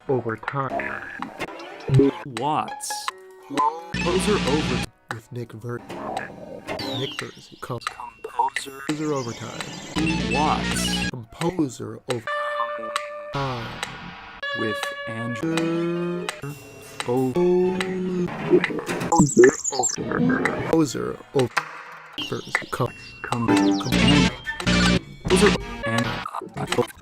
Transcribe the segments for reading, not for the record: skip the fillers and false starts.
Over time. Watts. Composer over With Nick Verzi. Composer Overtime. Watts. Composer over time. With Andrew over Composer over Verzi. Composer and Composer over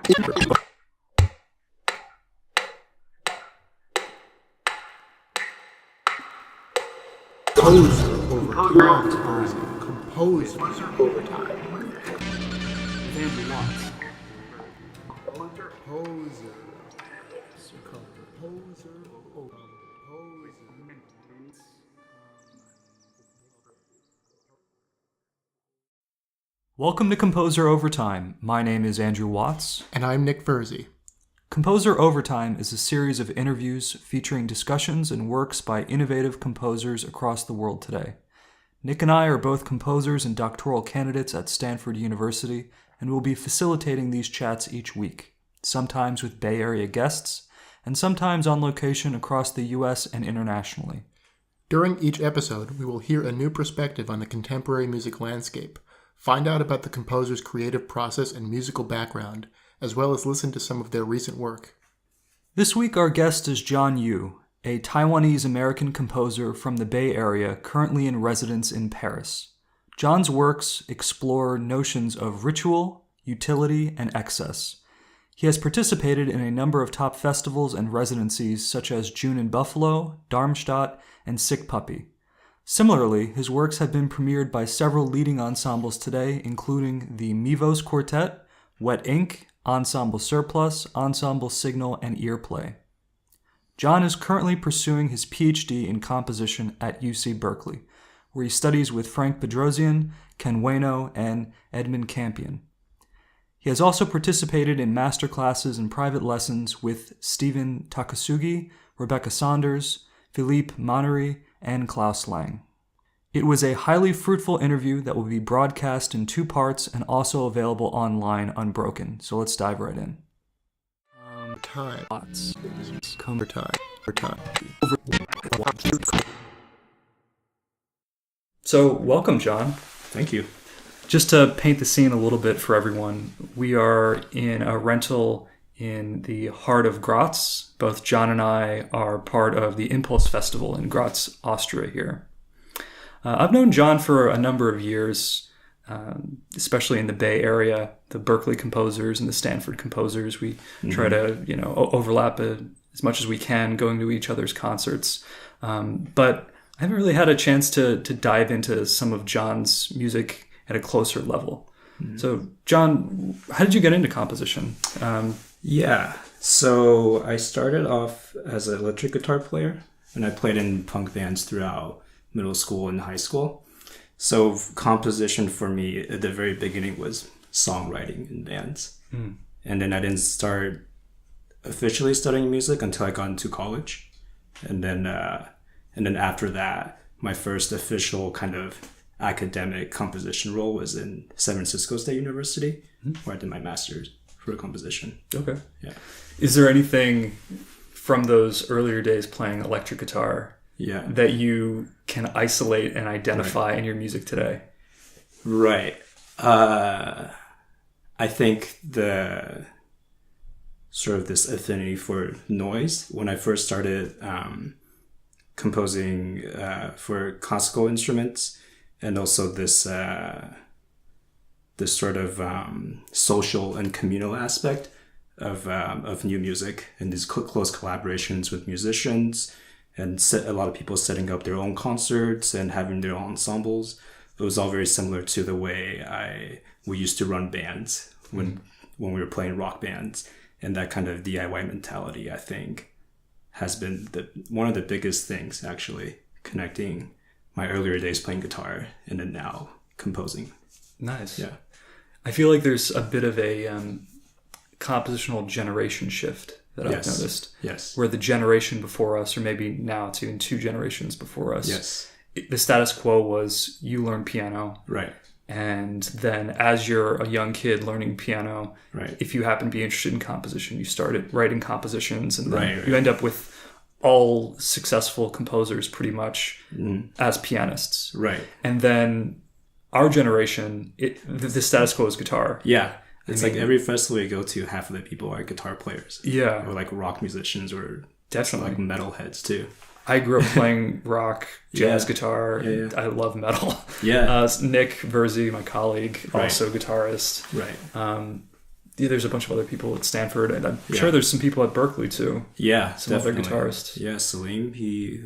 time. Composer over time. Andrew Watts. Composer over Welcome to Composer Overtime. My name is Andrew Watts. And I'm Nick Verzi. Composer Overtime is a series of interviews featuring discussions and works by innovative composers across the world today. Nick and I are both composers and doctoral candidates at Stanford University, and will be facilitating these chats each week, sometimes with Bay Area guests, and sometimes on location across the U.S. and internationally. During each episode, we will hear a new perspective on the contemporary music landscape, find out about the composer's creative process and musical background, as well as listen to some of their recent work. This week our guest is Jon Yu, a Taiwanese-American composer from the Bay Area currently in residence in Paris. Jon's works explore notions of ritual, utility, and excess. He has participated in a number of top festivals and residencies such as June in Buffalo, Darmstadt, and SICPP. Similarly, his works have been premiered by several leading ensembles today, including the Mivos Quartet, Wet Ink, Ensemble Surplus, Ensemble Signal, and Earplay. Jon is currently pursuing his PhD in composition at UC Berkeley, where he studies with Frank Bedrossian, Ueno, and Edmund Campion. He has also participated in masterclasses and private lessons with Steven Takasugi, Rebecca Saunders, Philippe Manoury, and Klaus Lang. It was a highly fruitful interview that will be broadcast in 2 parts and also available online unbroken. So let's dive right in. Time. Watts. Time. So welcome, Jon. Thank you. Just to paint the scene a little bit for everyone, we are in a rental in the heart of Graz. Both Jon and I are part of the Impuls festival in Graz, Austria here. I've known Jon for a number of years, especially in the Bay Area, the Berkeley composers and the Stanford composers. We try to, overlap as much as we can, going to each other's concerts. But I haven't really had a chance to dive into some of Jon's music at a closer level. So, Jon, how did you get into composition? So I started off as an electric guitar player, and I played in punk bands throughout middle school and high school. So composition for me at the very beginning was songwriting in bands. And then I didn't start officially studying music until I got into college. And then after that, my first official kind of academic composition role was in San Francisco State University, where I did my master's for composition. Okay. Yeah. Is there anything from those earlier days playing electric guitar that you can isolate and identify in your music today? Right. I think the sort of this affinity for noise, when I first started composing for classical instruments, and also this sort of social and communal aspect of new music, and these close collaborations with musicians, and a lot of people setting up their own concerts and having their own ensembles. It was all very similar to the way we used to run bands when we were playing rock bands. And that kind of DIY mentality, I think, has been one of the biggest things, actually, connecting my earlier days playing guitar and then now composing. Nice. Yeah. I feel like there's a bit of a compositional generation shift that I've noticed. Yes. Where the generation before us, or maybe now even 2 generations before us, yes, the status quo was you learn piano. Right. And then as you're a young kid learning piano, Right. if you happen to be interested in composition, you started writing compositions, and then Right. you end up with all successful composers pretty much as pianists. Right. And then our generation, the status quo is guitar. Yeah. It's like every festival you go to, half of the people are guitar players. Yeah. Or like rock musicians or Definitely. like metalheads too. I grew up playing rock, jazz Yeah. guitar. Yeah. I love metal. Yeah. Nick Verzi, my colleague, Right. also guitarist. Right. There's a bunch of other people at Stanford, and I'm Yeah. sure there's some people at Berkeley too. Yeah. Some definitely. other guitarists. Yeah. Salim, he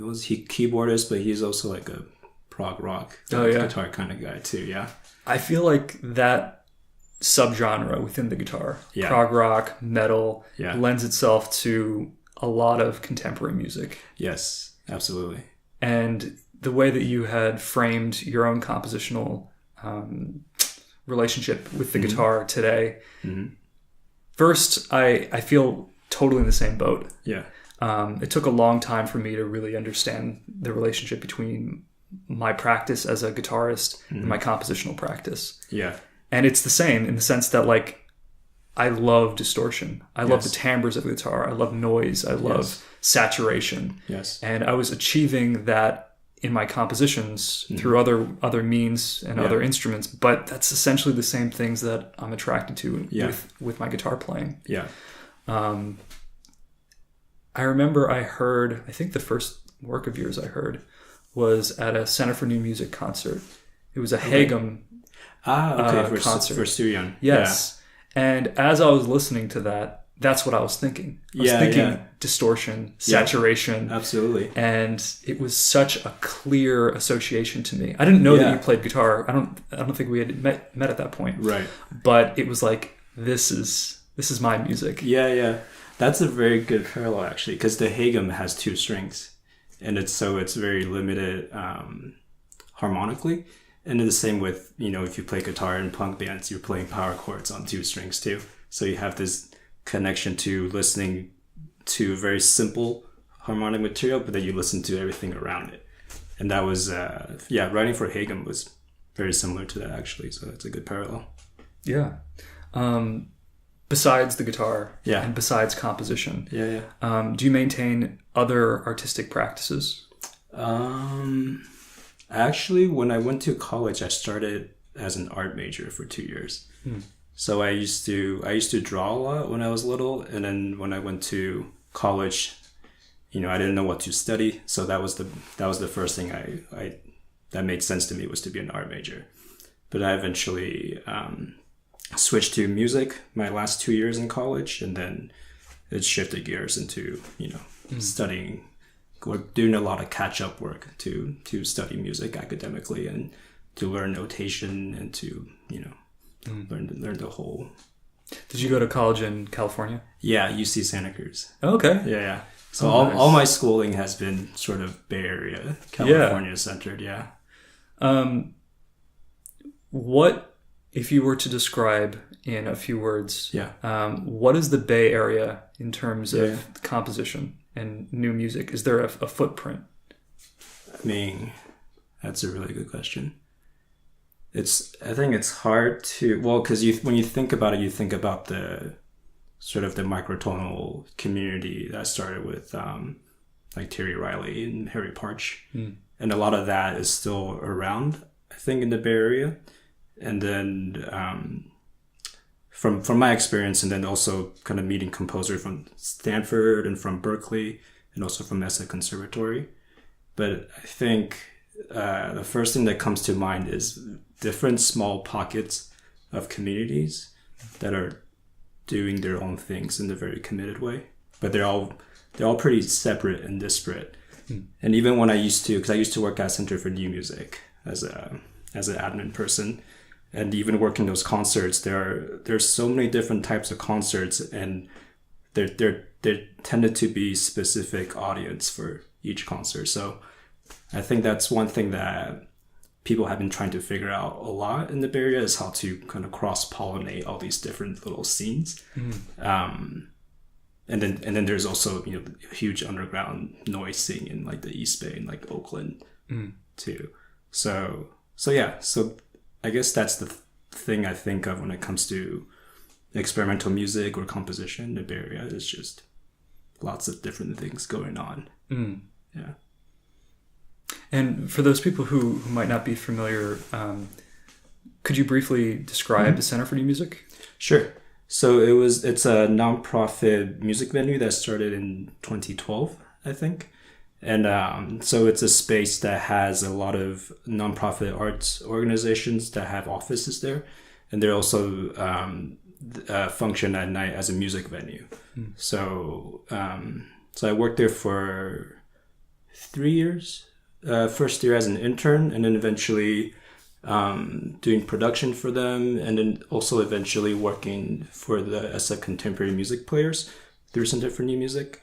keyboardist, but he's also like a prog rock guitar kind of guy too. Yeah. I feel like that subgenre within the guitar, Yeah. prog rock, metal, Yeah. lends itself to a lot of contemporary music. Yes. Absolutely. And the way that you had framed your own compositional relationship with the guitar today, first, I feel totally in the same boat. Yeah. It took a long time for me to really understand the relationship between my practice as a guitarist and my compositional practice. Yeah. And it's the same in the sense that, like, I love distortion. I love the timbres of the guitar. I love noise. I love saturation. Yes. And I was achieving that in my compositions through other means and other instruments. But that's essentially the same things that I'm attracted to with my guitar playing. Yeah. I remember I think the first work of yours I heard was at a Center for New Music concert. It was a Hagem concert. For Styrian. Yes. And as I was listening to that, that's what I was thinking. I was thinking distortion, saturation. Yeah, absolutely. And it was such a clear association to me. I didn't know that you played guitar. I don't think we had met at that point. Right. But it was like, this is my music. Yeah, yeah. That's a very good parallel, actually, because the Hagem has 2 strings, and it's very limited harmonically. And the same with, if you play guitar in punk bands, you're playing power chords on 2 strings too. So you have this connection to listening to very simple harmonic material, but then you listen to everything around it. And that was, writing for Hagem was very similar to that, actually. So it's a good parallel. Yeah. Besides the guitar and besides composition, do you maintain other artistic practices? Actually, when I went to college, I started as an art major for 2 years. So I used to draw a lot when I was little, and then when I went to college, I didn't know what to study. So that was the first thing that made sense to me, was to be an art major. But I eventually switched to music my last 2 years in college, and then it shifted gears into studying. We're doing a lot of catch-up work to study music academically and to learn notation and to learn the whole. Did you go to college in California? Yeah, UC Santa Cruz. Okay. Yeah. So nice. all my schooling has been sort of Bay Area, California centered. Yeah. What, if you were to describe in a few words? Yeah. What is the Bay Area in terms of composition and new music? Is there a footprint? I mean, that's a really good question. I think it's hard to, because when you think about it, you think about the sort of the microtonal community that started with like Terry Riley and Harry Parch. And a lot of that is still around, I think, in the Bay Area. And then from my experience, and then also kind of meeting composers from Stanford and from Berkeley and also from Mesa Conservatory. But I think the first thing that comes to mind is different small pockets of communities that are doing their own things in a very committed way. But they're all pretty separate and disparate. And even when because I used to work at Center for New Music as an admin person, and even working those concerts, there's so many different types of concerts, and there tended to be specific audience for each concert. So I think that's one thing that people have been trying to figure out a lot in the Bay Area, is how to kind of cross-pollinate all these different little scenes. And then there's also huge underground noise scene in like the East Bay and like Oakland too. So I guess that's the thing I think of when it comes to experimental music or composition in the Bay Area. It's just lots of different things going on. Yeah. And for those people who might not be familiar, could you briefly describe the Center for New Music? Sure. So it's a nonprofit music venue that started in 2012, I think. And so it's a space that has a lot of nonprofit arts organizations that have offices there. And they're also function at night as a music venue. So I worked there for 3 years. First year as an intern, and then eventually doing production for them, and then also eventually working as a contemporary music players through Center for New Music.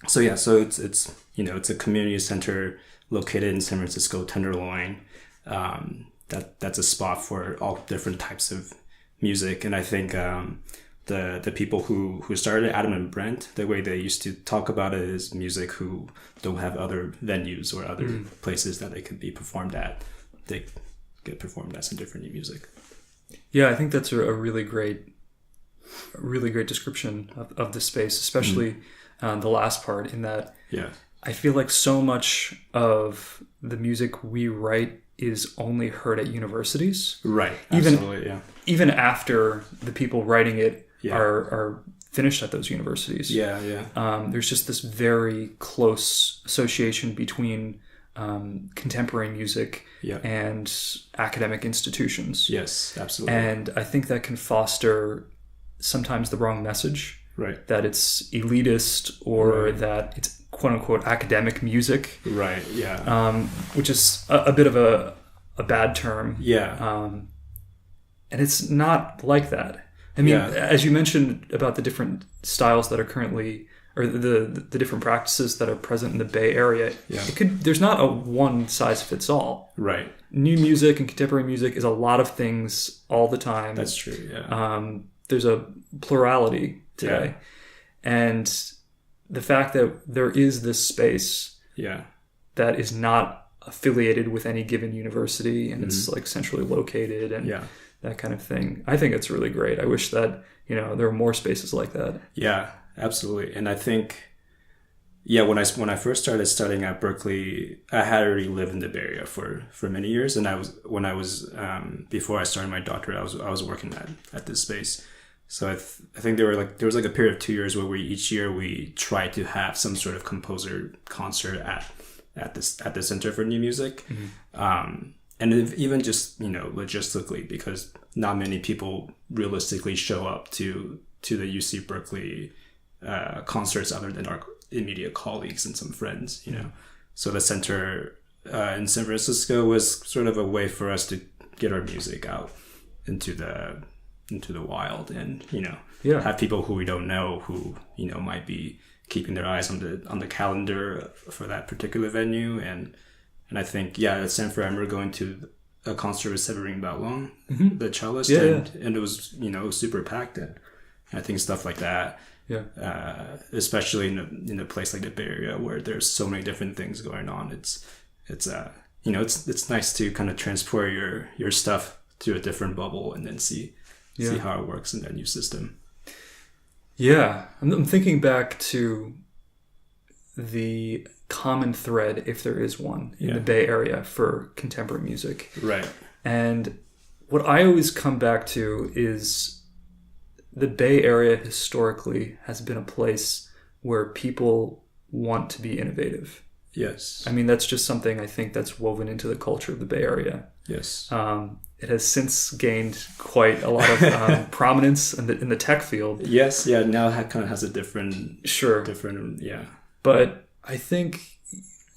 So it's a community center located in San Francisco Tenderloin. That's a spot for all different types of music, and I think the people who started, Adam and Brent, the way they used to talk about it is music who don't have other venues or other places that they could be performed at. They get performed at Center for New Music. Yeah, I think that's a really great description of the space, especially the last part, in that I feel like so much of the music we write is only heard at universities. Right, absolutely, even after the people writing it are finished at those universities. There's just this very close association between contemporary music and academic institutions. Yes, absolutely. And I think that can foster sometimes the wrong message. Right. That it's elitist or that it's quote unquote academic music. Right, yeah. Which is a bit of a bad term. Yeah. And it's not like that. I mean, as you mentioned about the different styles that are currently, or the different practices that are present in the Bay Area, there's not a one size fits all. Right. New music and contemporary music is a lot of things all the time. That's true, yeah. There's a plurality today. And the fact that there is this space that is not affiliated with any given university and it's like centrally located and that kind of thing, I think it's really great. I wish that, there were more spaces like that. Yeah, absolutely. And I think, when I first started studying at Berkeley, I had already lived in the Bay Area for many years. And before I started my doctorate, I was working at this space. So I think there was a period of 2 years where each year we tried to have some sort of composer concert at the Center for New Music. And even just, logistically, because not many people realistically show up to the UC Berkeley concerts other than our immediate colleagues and some friends, So the center in San Francisco was sort of a way for us to get our music out into the wild and, have people who we don't know who, might be keeping their eyes on the calendar for that particular venue. And I think, at Sanford, I remember going to a concert with Severine Ballon, the cellist, and it was, super packed. And I think stuff like that, especially in a place like the Bay Area where there's so many different things going on, it's nice to kind of transport your stuff to a different bubble and then see how it works in that new system. Yeah, I'm thinking back to the common thread, if there is one, in the Bay Area for contemporary music. Right. And what I always come back to is the Bay Area historically has been a place where people want to be innovative. Yes. I mean, that's just something I think that's woven into the culture of the Bay Area. Yes. It has since gained quite a lot of prominence in the tech field. Yes, now it kind of has a different... But I think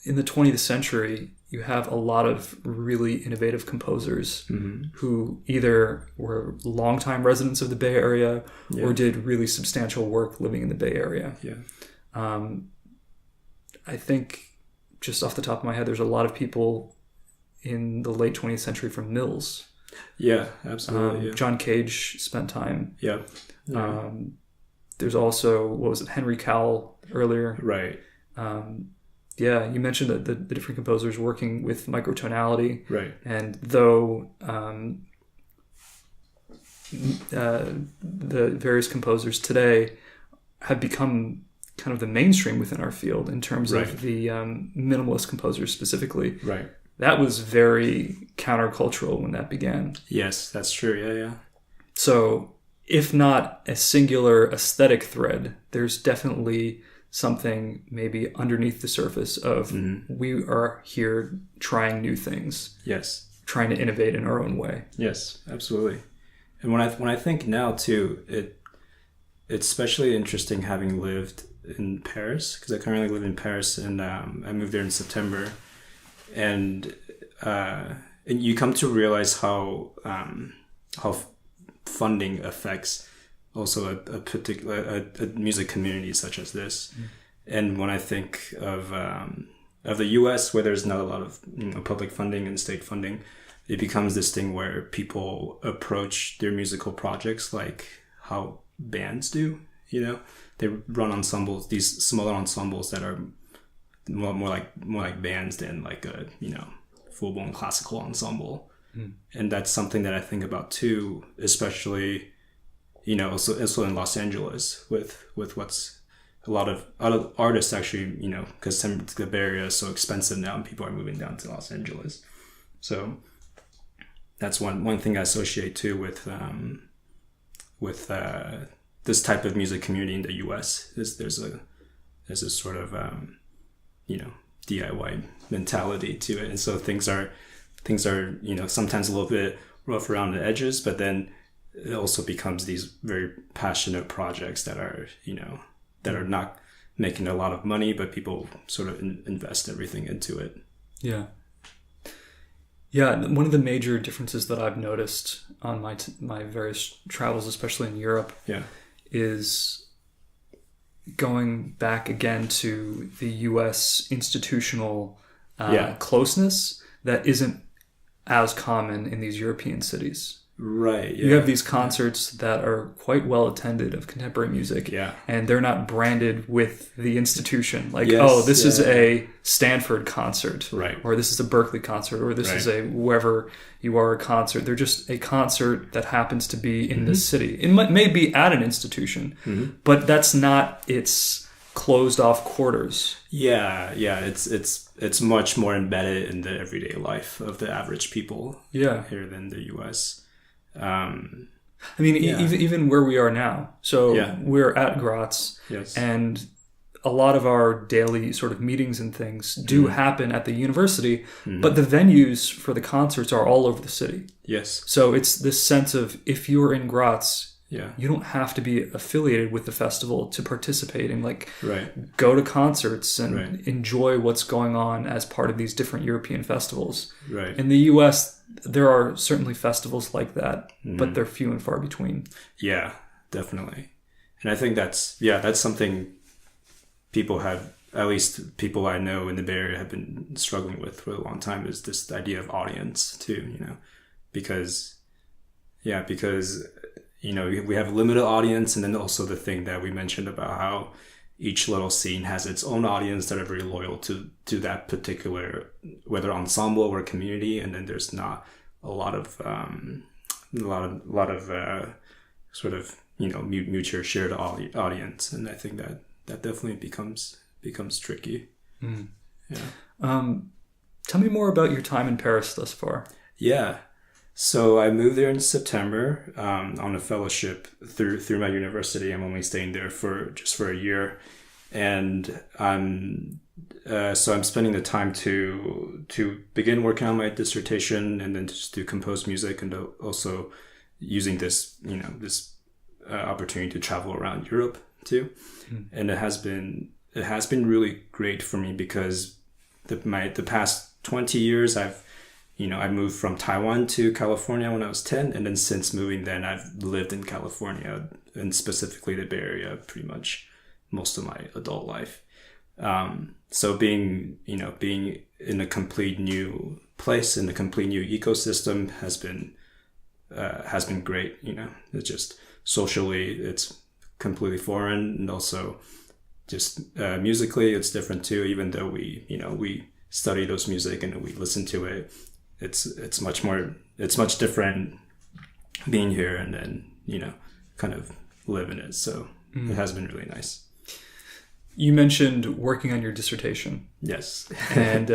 in the 20th century, you have a lot of really innovative composers who either were longtime residents of the Bay Area or did really substantial work living in the Bay Area. I think, just off the top of my head, there's a lot of people in the late 20th century from Mills. Yeah, absolutely. John Cage spent time. Yeah. There's also, Henry Cowell earlier. Right. Yeah, you mentioned that the different composers working with microtonality. Right. And though the various composers today have become kind of the mainstream within our field in terms Right. of the minimalist composers specifically, Right. that was very countercultural when that began. Yes, that's true. Yeah, yeah. So if not a singular aesthetic thread, there's definitely something maybe underneath the surface of we are here trying new things, Yes. trying to innovate in our own way. Yes, absolutely. And when I think now too, it's especially interesting having lived in Paris, because I currently live in Paris, and I moved there in September, and you come to realize how funding affects also a particular a music community such as this. And when I think of the U.S., where there's not a lot of public funding and state funding, it becomes this thing where people approach their musical projects like how bands do. They run ensembles, these smaller ensembles that are more like bands than like a full-blown classical ensemble. And that's something that I think about too, especially also in Los Angeles with what's a lot of artists actually, because the Bay Area is so expensive now and people are moving down to Los Angeles. So that's one thing I associate too with this type of music community in the US is there's a sort of DIY mentality to it, and so things are sometimes a little bit rough around the edges, but then it also becomes these very passionate projects that are that are not making a lot of money, but people sort of invest everything into it. Yeah. Yeah, one of the major differences that I've noticed on my various travels, especially in Europe, is going back again to the U.S. institutional closeness that isn't as common in these European cities. Right. Yeah. You have these concerts that are quite well attended of contemporary music, and they're not branded with the institution. Like, this is a Stanford concert, right? Or this is a Berkeley concert, or this is a whoever you are concert. They're just a concert that happens to be in the city. It may be at an institution, but that's not its closed off quarters. Yeah. It's much more embedded in the everyday life of the average people here than the U.S. Even where we are now. So we're at Graz, and a lot of our daily sort of meetings and things do happen at the university, but the venues for the concerts are all over the city. Yes. So it's this sense of, if you're in Graz, you don't have to be affiliated with the festival to participate and go to concerts and enjoy what's going on as part of these different European festivals. Right. In the U.S., there are certainly festivals like that, but they're few and far between. Yeah, definitely. And I think that's something people have, at least people I know in the Bay Area, have been struggling with for a long time, is this idea of audience too, because we have a limited audience, and then also the thing that we mentioned about how each little scene has its own audience that are very loyal to that particular, whether ensemble or community, and then there's not a lot of sort of mutual shared audience, and I think that definitely becomes tricky. Tell me more about your time in Paris thus far. So I moved there in September on a fellowship through my university. I'm only staying there for a year, and I'm spending the time to begin working on my dissertation, and then just to compose music, and also using this opportunity to travel around Europe too. And it has been really great for me, because the past 20 years I moved from Taiwan to California when I was 10, and then since moving then I've lived in California, and specifically the Bay Area, pretty much most of my adult life. So being in a complete new place, in a complete new ecosystem has been great. It's just socially, it's completely foreign, and also just musically, it's different too. Even though we study those music and we listen to it, it's much different being here and then kind of live in it. So it has been really nice. You mentioned working on your dissertation. Yes. And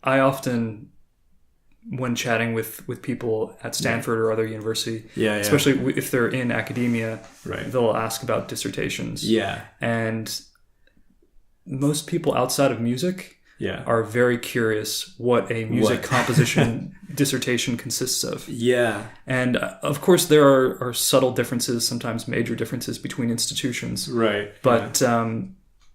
I often, when chatting with people at Stanford or other university, especially if they're in academia, they'll ask about dissertations. Yeah. And most people outside of music are very curious what a music composition dissertation consists of. Yeah. And of course, there are subtle differences, sometimes major differences between institutions. Right. But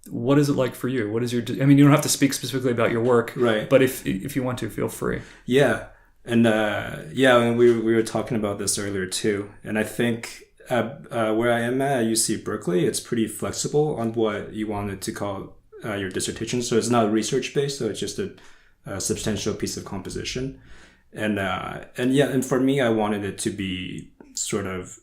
what is it like for you? What is you don't have to speak specifically about your work. Right. But if you want to, feel free. Yeah. And and we were talking about this earlier too. And I think where I am at UC Berkeley, it's pretty flexible on what you wanted to call your dissertation. So it's not research based, so it's just a substantial piece of composition. And for me, I wanted it to be sort of,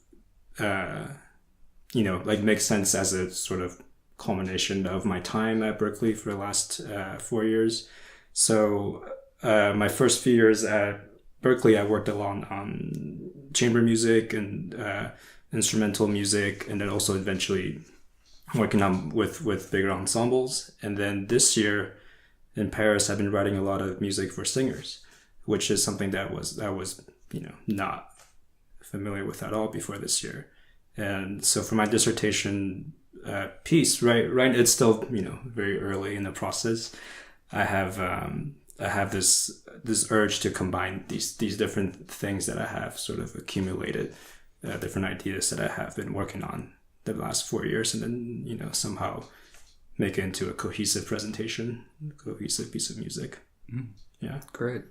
make sense as a sort of culmination of my time at Berkeley for the last 4 years. So my first few years at Berkeley, I worked a lot on chamber music and instrumental music, and then also eventually working on with bigger ensembles. And then this year in Paris, I've been writing a lot of music for singers, which is something that was not familiar with at all before this year. And so for my dissertation piece, right, it's still very early in the process. I have this urge to combine these different things that I have sort of accumulated, different ideas that I have been working on the last 4 years, and then somehow make it into a cohesive presentation, a cohesive piece of music. Yeah, great.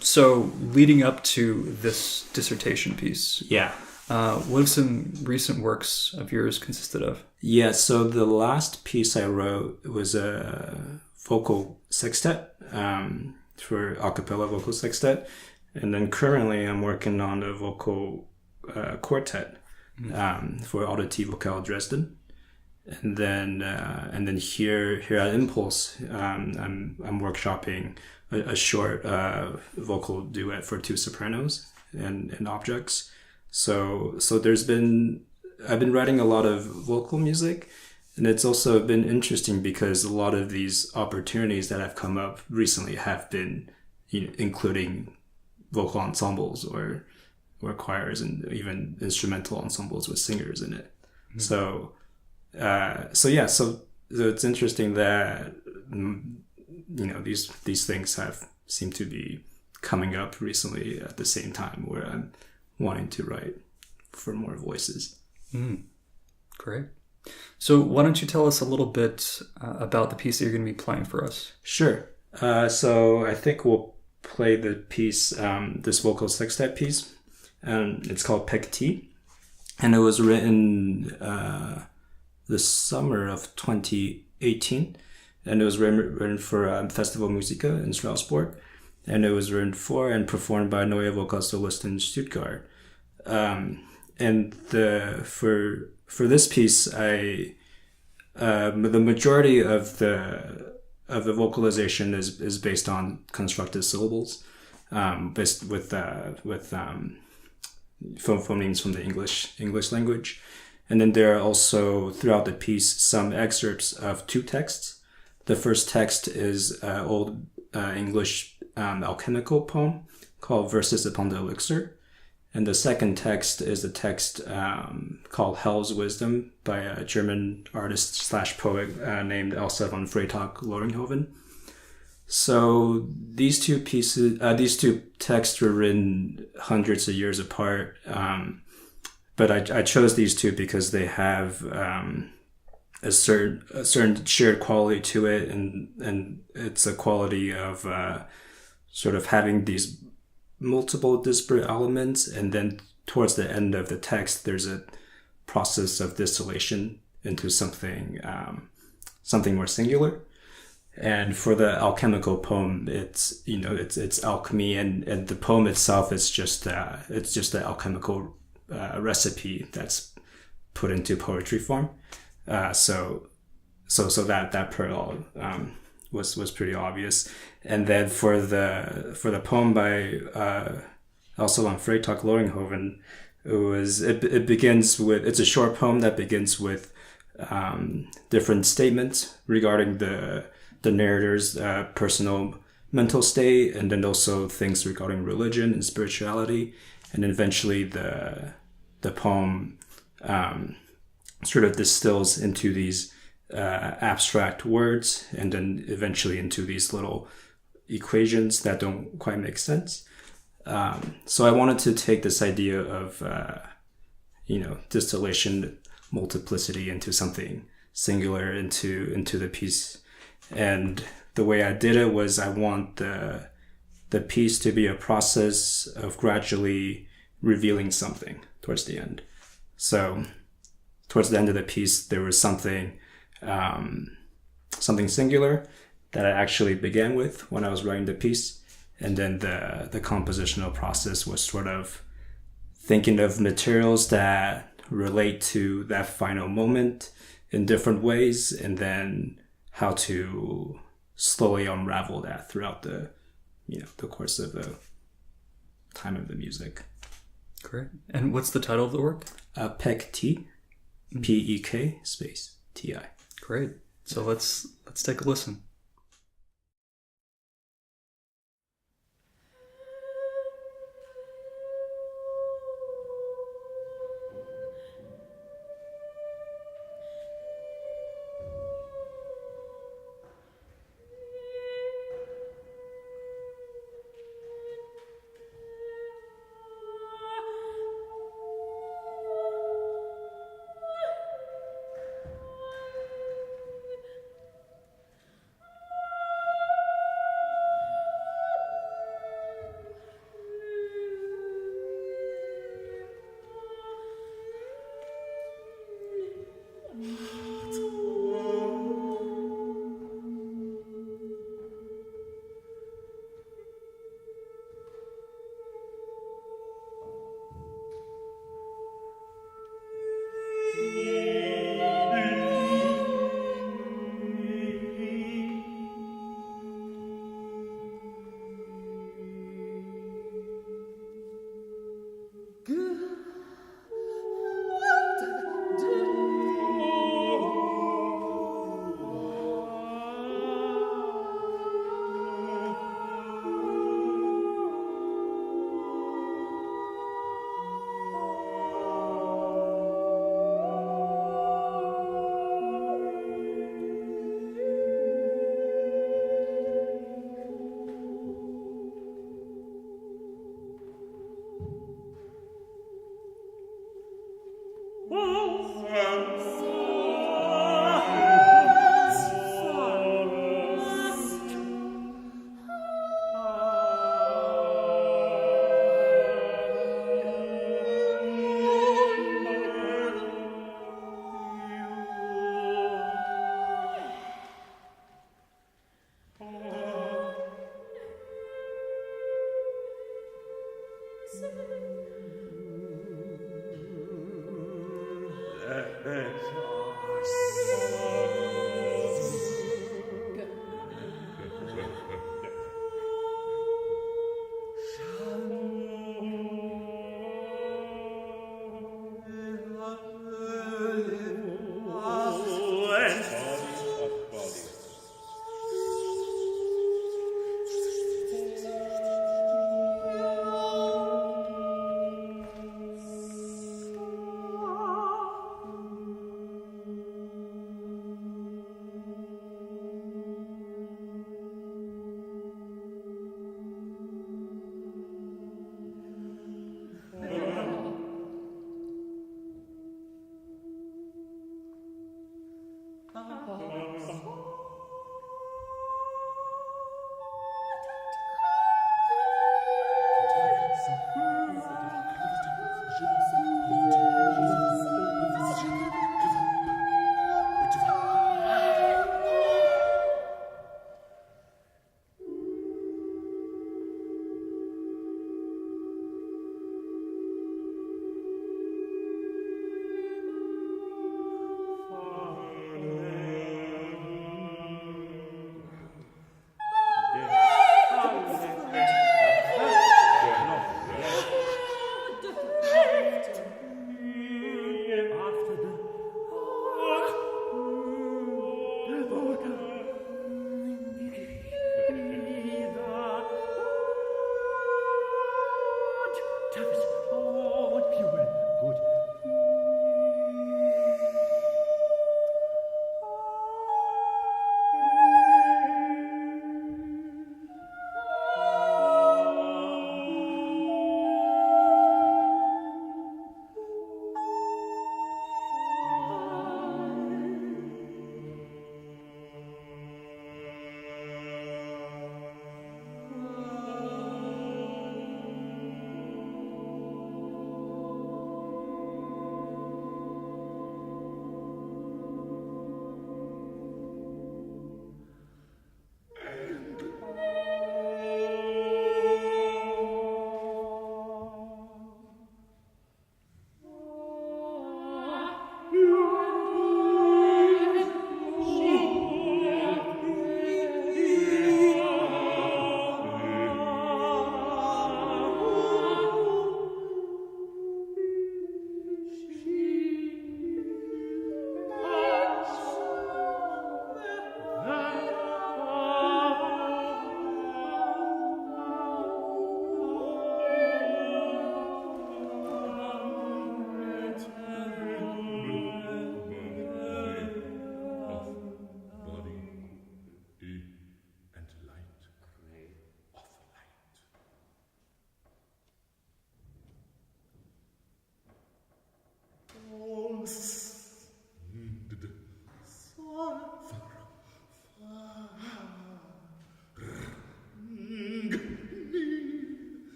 So leading up to this dissertation piece, what have some recent works of yours consisted of? Yeah, so the last piece I wrote was a vocal sextet, for a cappella vocal sextet, and then currently I'm working on a vocal quartet for Auditive Vocale Dresden. And then here at Impuls, I'm workshopping a short vocal duet for two sopranos and objects. So I've been writing a lot of vocal music, and it's also been interesting because a lot of these opportunities that have come up recently have been including vocal ensembles or choirs and even instrumental ensembles with singers in it. So it's interesting that these things have seemed to be coming up recently at the same time where I'm wanting to write for more voices. Great. So why don't you tell us a little bit about the piece that you're going to be playing for us? Sure. So I think we'll play the piece, this vocal sextet piece. It's called Pecti, and it was written the summer of 2018, and it was written for Festival Musica in Strasbourg, and it was written for and performed by Neue Vokalsolist in Stuttgart. And for this piece, the majority of the vocalization is based on constructed syllables, based with phonemes from the English language. And then there are also, throughout the piece, some excerpts of two texts. The first text is an old English alchemical poem called Verses Upon the Elixir. And the second text is a text called Hell's Wisdom by a German artist/poet named Elsa von Freytag-Loringhoven. So these two texts were written hundreds of years apart, but I chose these two because they have a certain shared quality to it, and it's a quality of sort of having these multiple disparate elements, and then towards the end of the text, there's a process of distillation into something more singular. And for the alchemical poem, it's alchemy, and the poem itself is just the alchemical recipe that's put into poetry form. So that parallel was pretty obvious. And then for the poem by also on Freytag Loringhoven, it begins with, it's a short poem that begins with different statements regarding the narrator's personal mental state, and then also things regarding religion and spirituality, and then eventually the poem sort of distills into these abstract words, and then eventually into these little equations that don't quite make sense. So I wanted to take this idea of distillation, multiplicity into something singular into the piece. And the way I did it was, I want the piece to be a process of gradually revealing something towards the end. So towards the end of the piece, there was something singular that I actually began with when I was writing the piece. And then the compositional process was sort of thinking of materials that relate to that final moment in different ways, and then how to slowly unravel that throughout the course of the time of the music. Great. And what's the title of the work? Pek T, P-E-K space T-I. Great. So let's take a listen.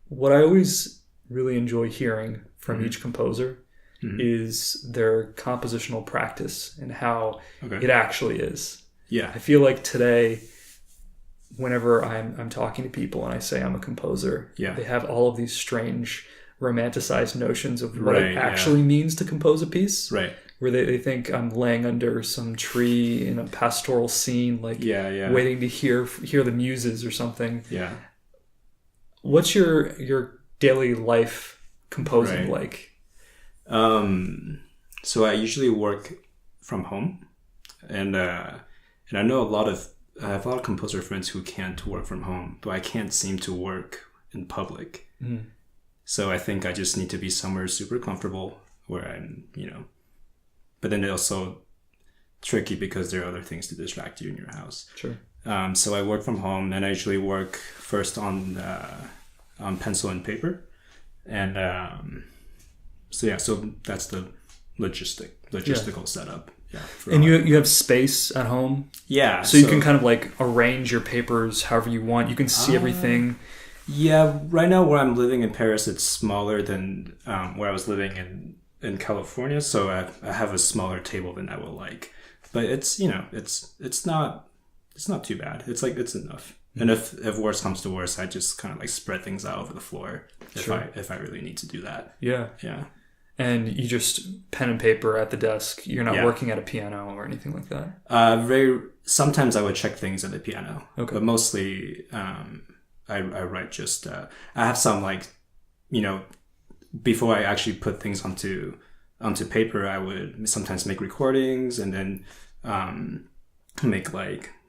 what I always really enjoy hearing from each composer is their compositional practice and how it actually is. Yeah. I feel like today, whenever I'm talking to people and I say I'm a composer, they have all of these strange romanticized notions of what it actually means to compose a piece. Right. Where they think I'm laying under some tree in a pastoral scene, like waiting to hear the muses or something. Yeah. What's your daily life composing like? So I usually work from home, and I know I have a lot of composer friends who can't work from home, but I can't seem to work in public. So I think I just need to be somewhere super comfortable where I'm, but then it's also tricky because there are other things to distract you in your house. Sure. So I work from home, and I usually work first on pencil and paper, and so that's the logistical setup. Yeah. And you have space at home? Yeah. So you can kind of like arrange your papers however you want. You can see everything. Yeah. Right now where I'm living in Paris, it's smaller than where I was living in California. So I have a smaller table than I would like. But it's, it's not too bad. It's enough. And if worse comes to worse, I just kind of like spread things out over the floor if I really need to do that. Yeah. Yeah. And you just pen and paper at the desk. You're not working at a piano or anything like that? Sometimes I would check things at the piano. Okay. But mostly I write just... I have some before I actually put things onto paper, I would sometimes make recordings and then make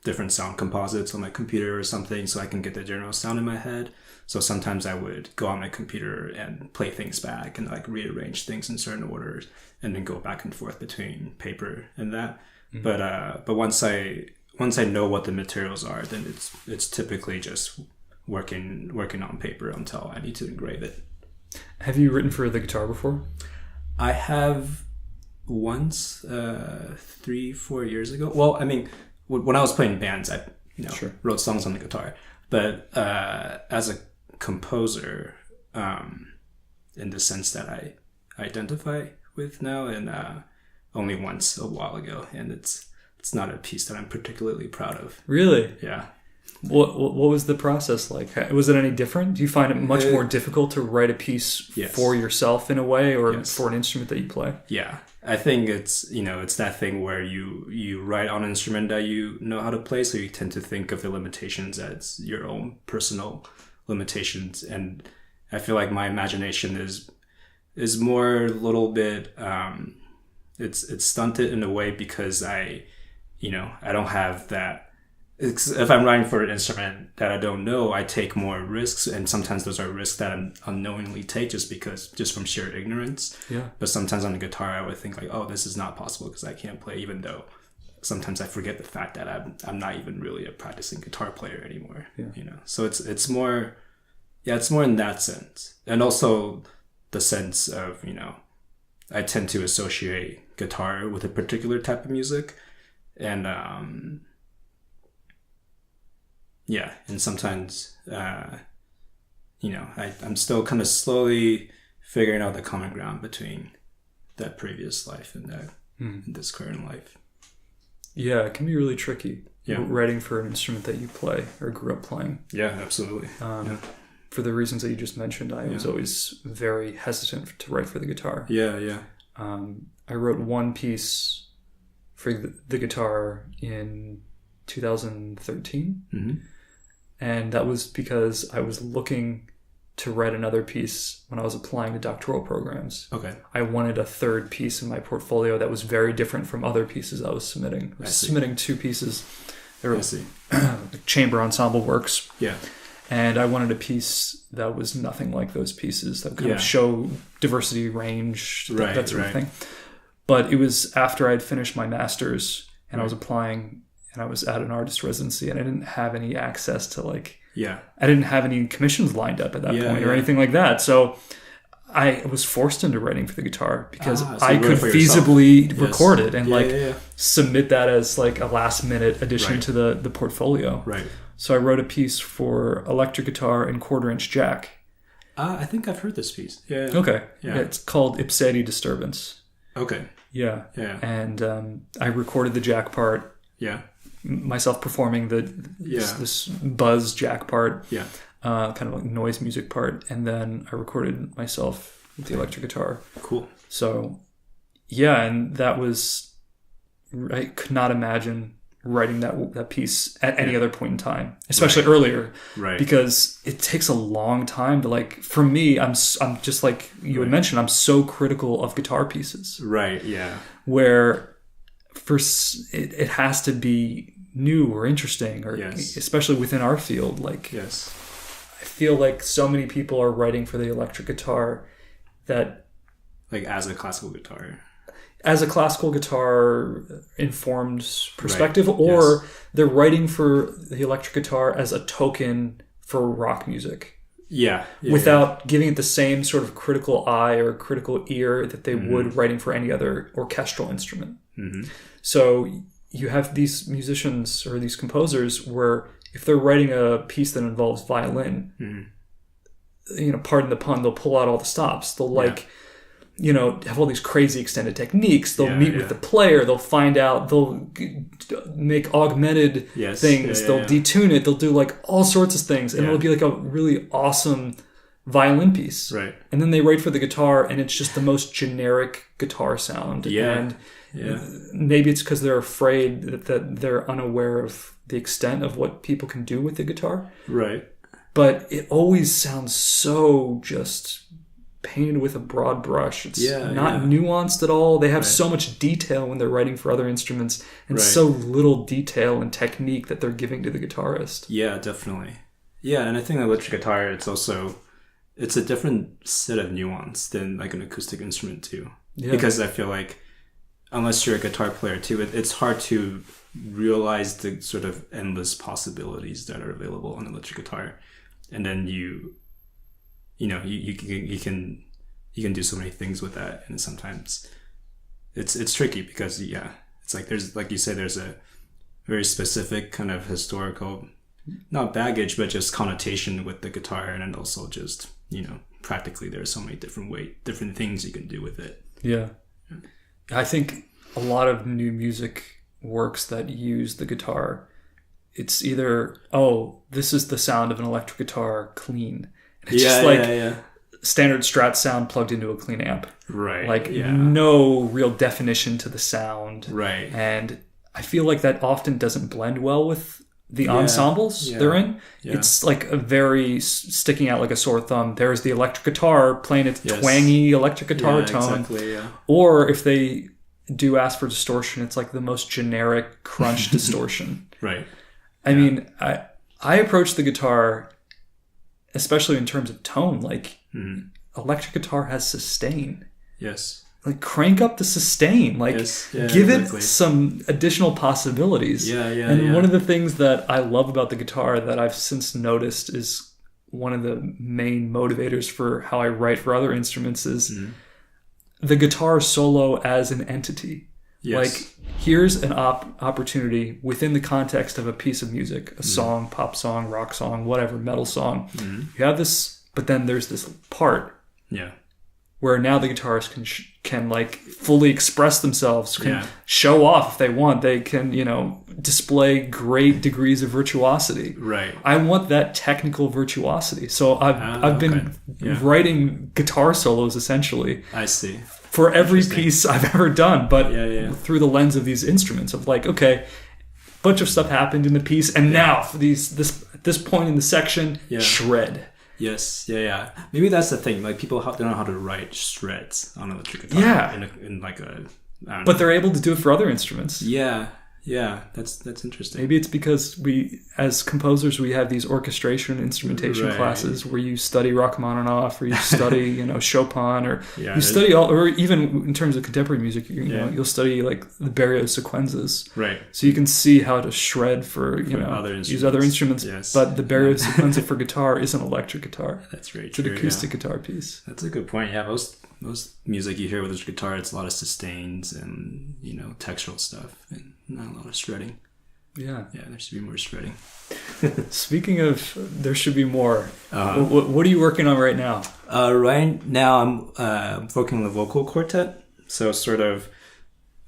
different sound composites on my computer or something so I can get the general sound in my head. So sometimes I would go on my computer and play things back and rearrange things in certain orders and then go back and forth between paper and that. But once I know what the materials are, then it's typically just working on paper until I need to engrave it. Have you written for the guitar before? I have once 3-4 years ago. Well, I mean, when I was playing bands, I wrote songs on the guitar. But as a composer, in the sense that I identify with now, and only once a while ago, and it's not a piece that I'm particularly proud of. Really? Yeah. What was the process like? Was it any different? Do you find it much more difficult to write a piece for yourself in a way, or for an instrument that you play? Yeah. I think it's that thing where you write on an instrument that you know how to play, so you tend to think of the limitations as your own personal limitations. And I feel like my imagination is more a little bit it's stunted in a way because I don't have that. If I'm writing for an instrument that I don't know, I take more risks, and sometimes those are risks that I unknowingly take just from sheer ignorance. Yeah. But sometimes on the guitar, I would think oh, this is not possible because I can't play, even though sometimes I forget the fact that I'm not even really a practicing guitar player anymore. Yeah. So it's more in that sense, and also the sense of I tend to associate guitar with a particular type of music, and and sometimes, I'm still kind of slowly figuring out the common ground between that previous life and this current life. Yeah, it can be really tricky. Yeah. Writing for an instrument that you play or grew up playing. Yeah, absolutely. For the reasons that you just mentioned, I was always very hesitant to write for the guitar. Yeah. I wrote one piece for the guitar in 2013. Mm-hmm. And that was because I was looking to write another piece when I was applying to doctoral programs. Okay. I wanted a third piece in my portfolio that was very different from other pieces I was submitting. I was submitting 2 pieces. There was chamber ensemble works. Yeah. And I wanted a piece that was nothing like those pieces, that would kind of show diversity, range, that sort of thing. But it was after I'd finished my master's and I was applying, and I was at an artist residency, and I didn't have any access to I didn't have any commissions lined up at that point or anything like that. So I was forced into writing for the guitar because so I could feasibly record it and submit that as a last minute addition to the portfolio. Right. So I wrote a piece for electric guitar and 1/4-inch jack. I think I've heard this piece. Yeah. Okay. Yeah. Yeah, it's called Ipsedi Disturbance. Okay. Yeah. Yeah. And I recorded the jack part. Yeah. Myself performing this buzz jack part. Yeah. Kind of like noise music part, and then I recorded myself with the electric guitar. Cool. So, yeah, and that was, I could not imagine writing that piece at any other point in time, especially earlier, right? Because it takes a long time to, like, for me, I'm just like you had mentioned, I'm so critical of guitar pieces, right? Yeah, where it has to be new or interesting, or especially within our field, like I feel like so many people are writing for the electric guitar that, like, as a classical guitar informed perspective, or they're writing for the electric guitar as a token for rock music. Without giving it the same sort of critical eye or critical ear that they would writing for any other orchestral instrument. So you have these musicians or these composers where if they're writing a piece that involves violin, pardon the pun, they'll pull out all the stops. They'll have all these crazy extended techniques. They'll meet with the player. They'll find out. They'll make augmented things. They'll detune it. They'll do like all sorts of things, and it'll be like a really awesome violin piece. Right. And then they write for the guitar, and it's just the most generic guitar sound. And maybe it's because they're afraid that they're unaware of the extent of what people can do with the guitar. Right. But it always sounds so just painted with a broad brush. It's not nuanced at all. They have so much detail when they're writing for other instruments, and so little detail and technique that they're giving to the guitarist. Yeah, definitely. Yeah, and I think electric guitar, it's a different set of nuance than like an acoustic instrument too. Yeah. Because I feel like unless you're a guitar player too, it's hard to realize the sort of endless possibilities that are available on electric guitar. And then you can do so many things with that, and sometimes it's tricky because it's like there's, like you say, there's a very specific kind of historical, not baggage, but just connotation with the guitar, and then also just practically there are so many different things you can do with it. Yeah, I think a lot of new music works that use the guitar, it's either, this is the sound of an electric guitar clean. And it's just standard Strat sound plugged into a clean amp. Right. Like no real definition to the sound. Right. And I feel like that often doesn't blend well with the ensembles they're in. Yeah. It's like a very sticking out like a sore thumb. There's the electric guitar playing its twangy electric guitar tone. Exactly, yeah. Or if they do ask for distortion, it's like the most generic crunch distortion. Right. I mean, I approach the guitar, especially in terms of tone, like electric guitar has sustain. Yes. Like crank up the sustain, like give it some additional possibilities. And one of the things that I love about the guitar that I've since noticed is one of the main motivators for how I write for other instruments is the guitar solo as an entity. Like, here's an opportunity within the context of a piece of music, a song, pop song, rock song, whatever, metal song. You have this, but then there's this part where now the guitarist can like fully express themselves, can show off if they want. They can, display great degrees of virtuosity. Right. I want that technical virtuosity. So I've been writing guitar solos essentially. I see. For every piece I've ever done, but through the lens of these instruments of like, okay, a bunch of stuff happened in the piece, and now for this point in the section, shred. Yes, maybe that's the thing. Like people don't know how to write shreds on electric guitar. In like a. But they're able to do it for other instruments. Yeah, that's interesting. Maybe it's because we, as composers, we have these orchestration and instrumentation classes where you study Rachmaninoff, or you study, Chopin, or you study all, or even in terms of contemporary music, you'll study like the Berlioz sequenzas. Right. So you can see how to shred for use other instruments. Yes. But the Berlioz sequenza for guitar is an electric guitar. That's very true. It's an acoustic guitar piece. That's a good point. Yeah, most music you hear with this guitar, it's a lot of sustains and textural stuff, and not a lot of shredding. Yeah. Yeah, there should be more shredding. Speaking of, there should be more. What are you working on right now? Right now, I'm working on the vocal quartet. So sort of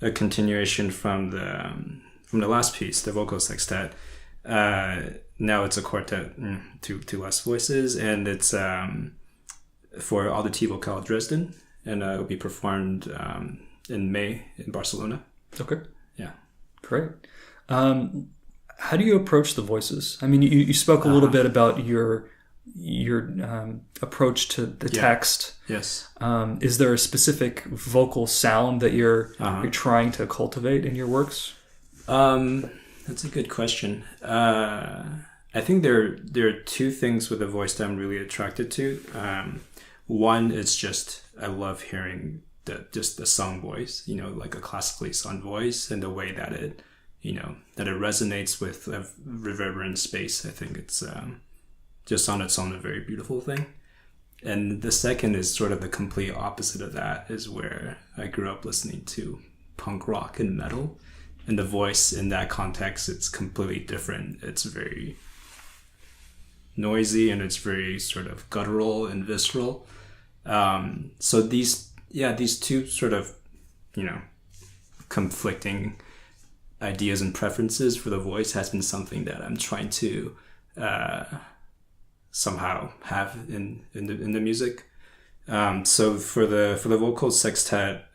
a continuation from the last piece, the vocal sextet. Now it's a quartet, two less voices, and it's for Auditivo Cal Dresden, and it'll be performed in May in Barcelona. Okay. Yeah. Great. How do you approach the voices? I mean, you spoke a little bit about your approach to the text. Yes. Is there a specific vocal sound that you're trying to cultivate in your works? That's a good question. I think there are two things with the voice that I'm really attracted to. One is just I love hearing the sung voice, like a classically sung voice, and the way that it resonates with a reverberant space. I think it's just on its own a very beautiful thing. And the second is sort of the complete opposite of that, is where I grew up listening to punk rock and metal. And the voice in that context, it's completely different. It's very noisy and it's very sort of guttural and visceral. So these two sort of, conflicting ideas and preferences for the voice has been something that I'm trying to somehow have in the music. So for the vocal sextet,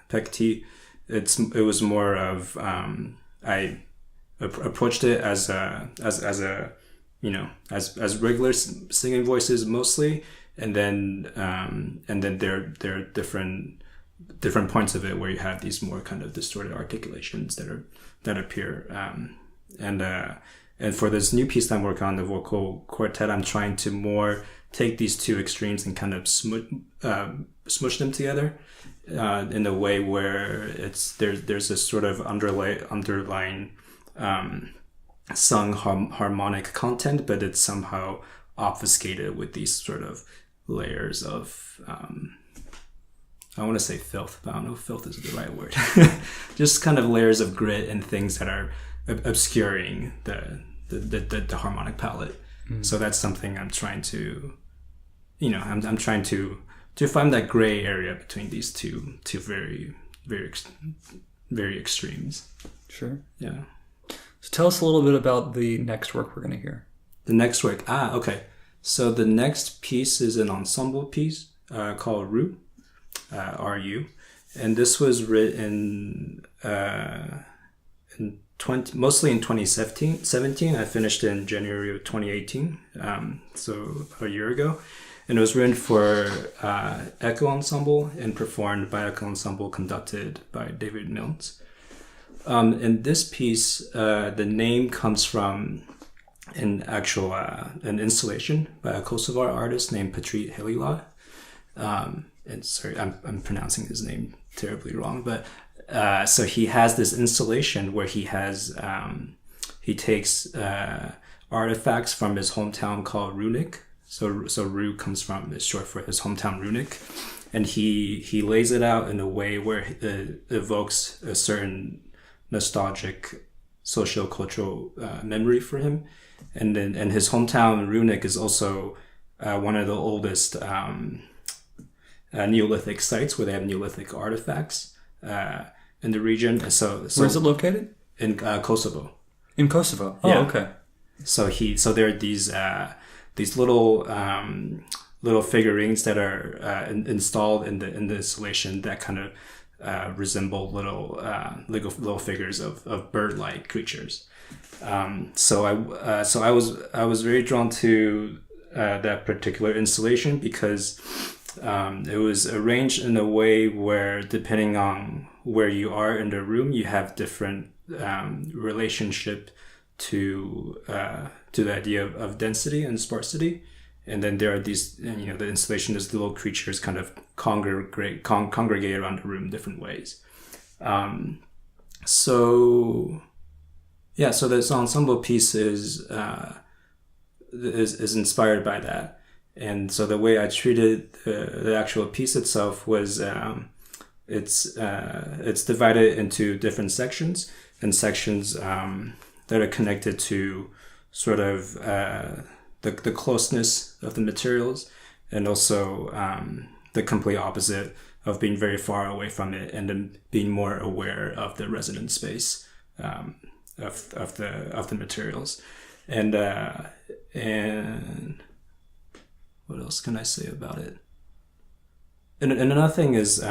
Pekti, it was more of I approached it as regular singing voices mostly, and then there are different points of it where you have these more kind of distorted articulations that appear, and for this new piece that I'm working on, the vocal quartet, I'm trying to more take these two extremes and kind of smush them together in a way where there's this sort of underlying sung harmonic content, but it's somehow obfuscated with these sort of layers of I want to say filth, but I don't know if filth is the right word. Just kind of layers of grit and things that are obscuring the harmonic palette. So that's something I'm trying to, I'm trying to find that gray area between these two very, very, very extremes. Sure. Yeah. So tell us a little bit about the next work we're going to hear. The next work. Okay. So the next piece is an ensemble piece called Ru, R-U. And this was written mostly in 2017. I finished in January of 2018, so about a year ago. And it was written for Echo Ensemble and performed by Echo Ensemble, conducted by David Milnes. In this piece, the name comes from an installation by a Kosovar artist named Petrit Helila. And sorry, I'm pronouncing his name terribly wrong, but so he has this installation where he takes artifacts from his hometown called Runic. So Ru is short for his hometown Runic, and he lays it out in a way where it evokes a certain nostalgic socio-cultural memory for him, and his hometown Runic is also one of the oldest Neolithic sites where they have Neolithic artifacts in the region. And so where's it located? In Kosovo. In Kosovo. Oh, yeah. Okay. So there are these little figurines that are installed in the installation that kind of resemble little figures of bird-like creatures. So I was very drawn to that particular installation because it was arranged in a way where, depending on where you are in the room, you have different relationship to the idea of density and sparsity. And then there are these, the installation is the little creatures kind of congregate around the room different ways. So this ensemble piece is inspired by that. And so the way I treated the actual piece itself was it's divided into different sections, and sections that are connected to sort of the closeness of the materials, and also the complete opposite of being very far away from it, and then being more aware of the resonant space of the materials. And what else can I say about it? And another thing is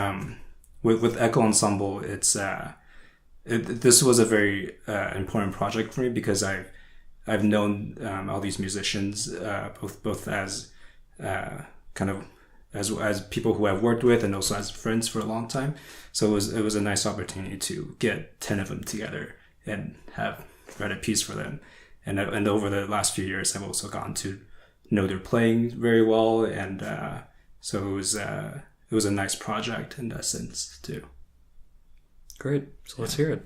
with Echo Ensemble, this was a very important project for me, because I've known all these musicians both as kind of as people who I've worked with, and also as friends for a long time. So it was a nice opportunity to get 10 of them together and write a piece for them. And over the last few years, I've also gotten to know their playing very well, and so it was a nice project in that sense too. Great. So let's hear it.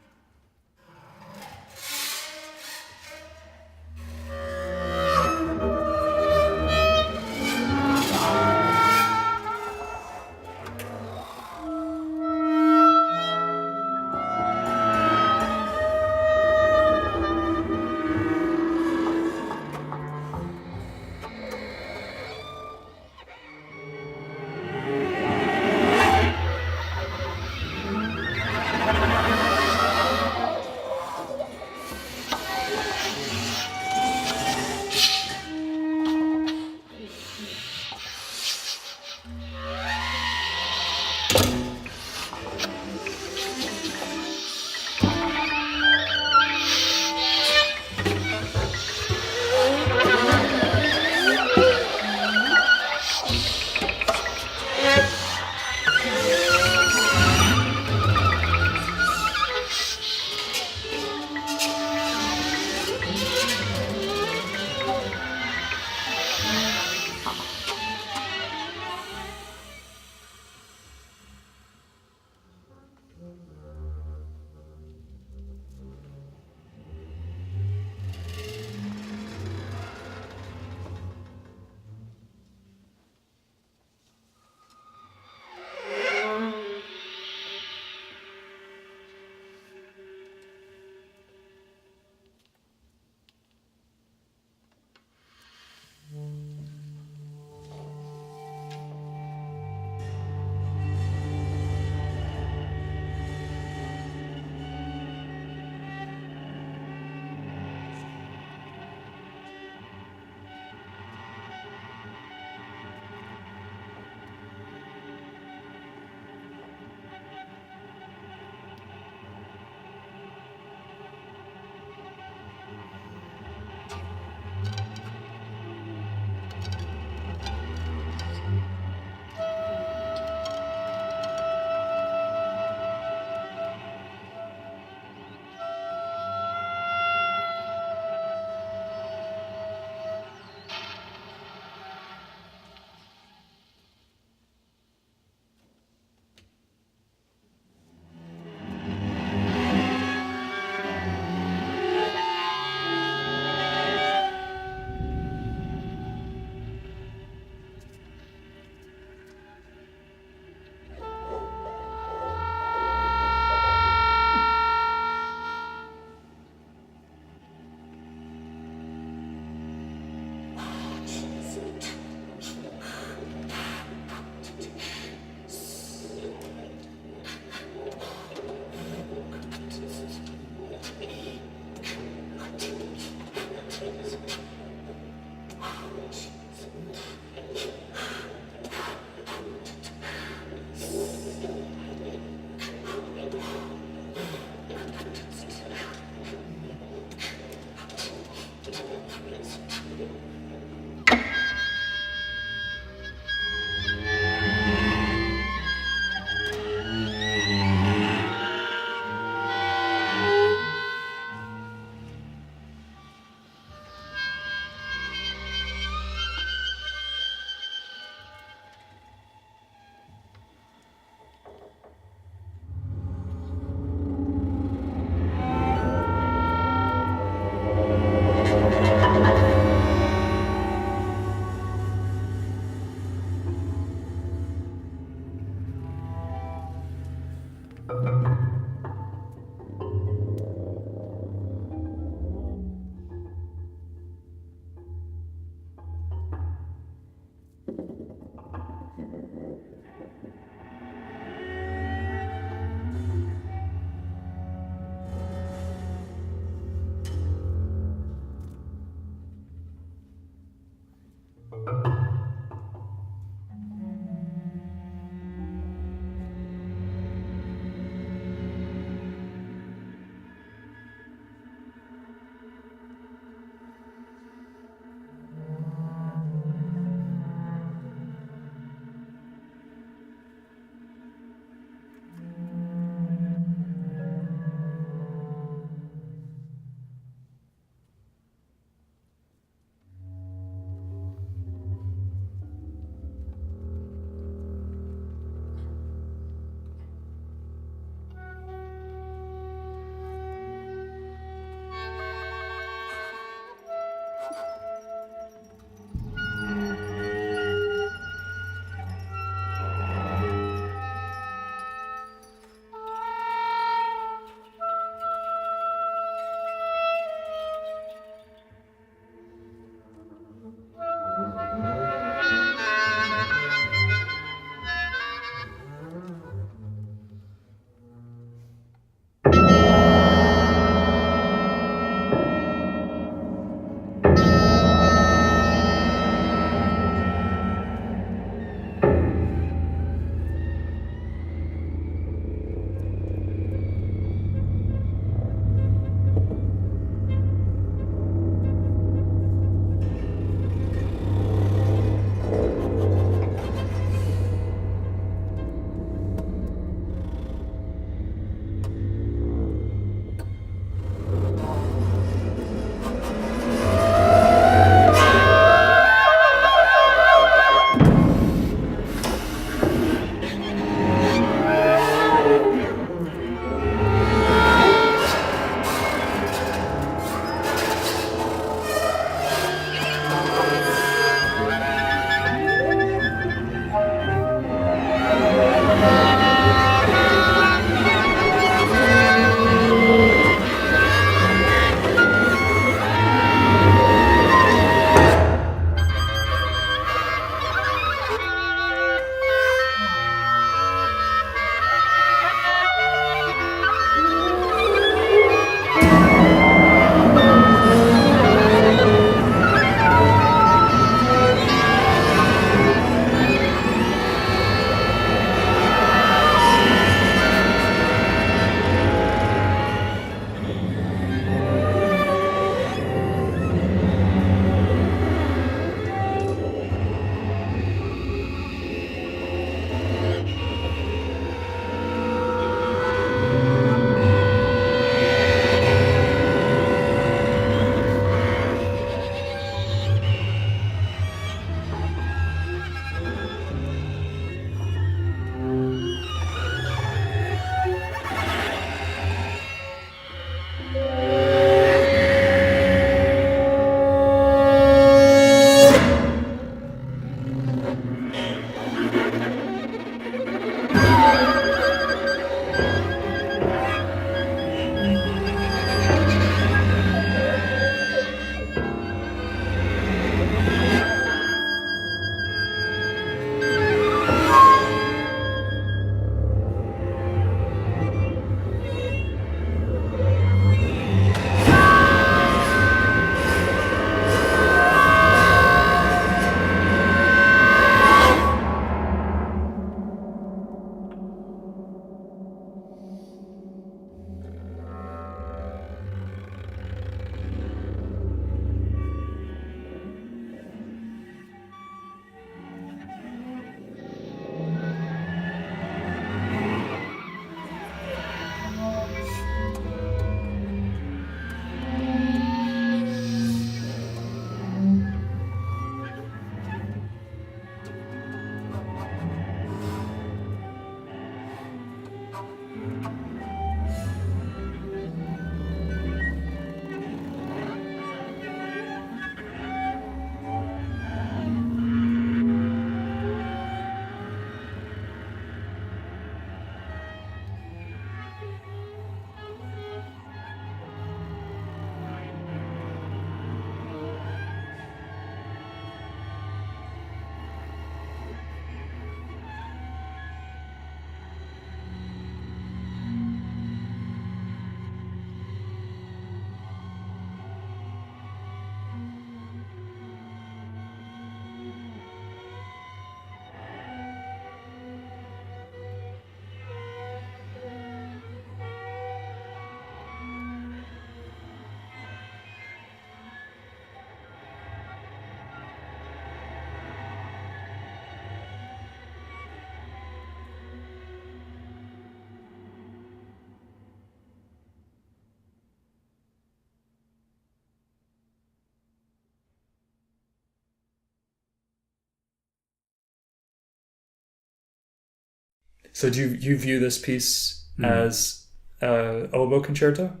So do you view this piece as oboe concerto?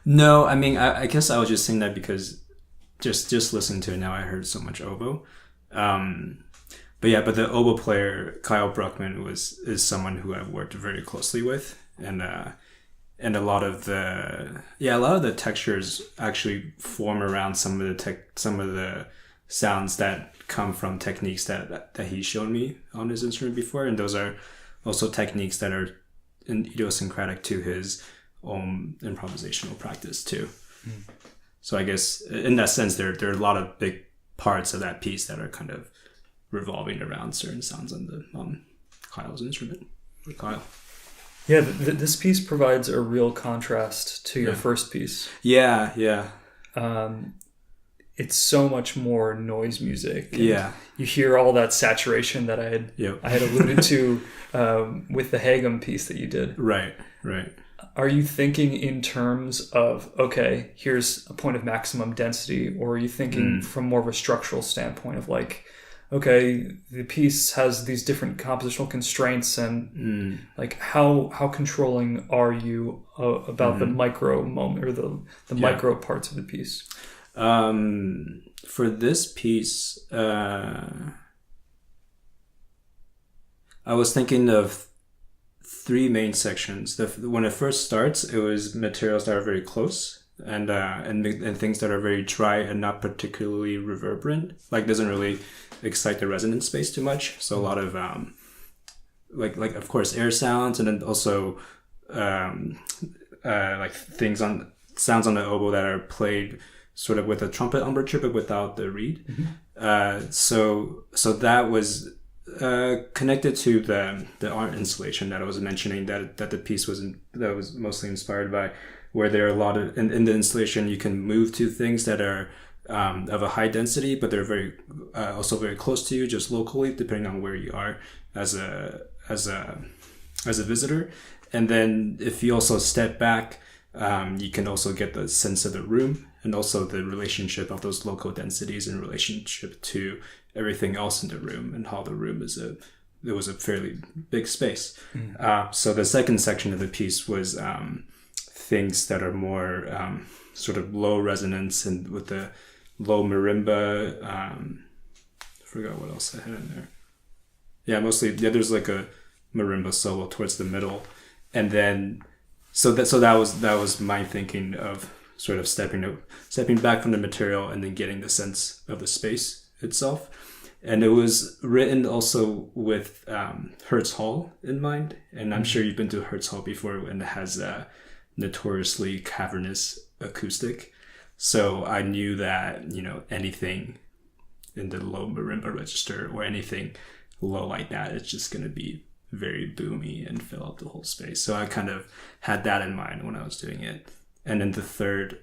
No, I mean, I guess I was just saying that because just listening to it now, I heard so much oboe. But the oboe player Kyle Bruckman is someone who I've worked very closely with, and a lot of the textures actually form around some of the sounds that come from techniques that he showed me on his instrument before, and those are also techniques that are idiosyncratic to his own improvisational practice too. So I guess in that sense, there are a lot of big parts of that piece that are kind of revolving around certain sounds on Kyle's instrument. Or Kyle. Yeah, this piece provides a real contrast to your first piece. Yeah. It's so much more noise music. Yeah. You hear all that saturation that I had alluded to with the Hagem piece that you did. Right. Are you thinking in terms of, okay, here's a point of maximum density, or are you thinking from more of a structural standpoint of like, okay, the piece has these different compositional constraints, and like how controlling are you about the micro moment or the micro parts of the piece? For this piece, I was thinking of three main sections. When it first starts, it was materials that are very close and things that are very dry and not particularly reverberant. Like doesn't really excite the resonance space too much. So a lot of like of course air sounds, and then also like sounds on the oboe that are played sort of with a trumpet embouchure but without the reed. So that was connected to the art installation that I was mentioning that the piece was mostly inspired by. where there are a lot of in the installation you can move to things that are of a high density, but they're very also very close to you just locally, depending on where you are as a visitor. And then if you also step back, you can also get the sense of the room and also the relationship of those local densities in relationship to everything else in the room, and how the room it was a fairly big space. So the second section of the piece was things that are more sort of low resonance and with the low marimba. I forgot what else I had in there. Yeah, mostly. Yeah, there's like a marimba solo towards the middle, and then so that was my thinking of sort of stepping back from the material and then getting the sense of the space itself. And it was written also with Hertz Hall in mind, and I'm sure you've been to Hertz Hall before, and it has a notoriously cavernous acoustic. So I knew that, anything in the low marimba register or anything low like that, it's just going to be very boomy and fill up the whole space. So I kind of had that in mind when I was doing it. And then the third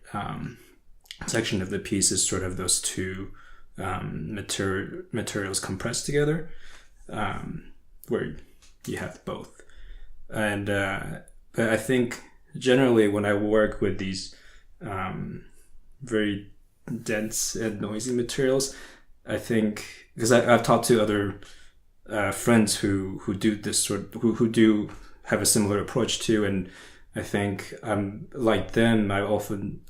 section of the piece is sort of those two materials compressed together, where you have both. And but I think generally when I work with these very dense and noisy materials, I think, because I've talked to other friends who do this who do have a similar approach too, and I think like them, I often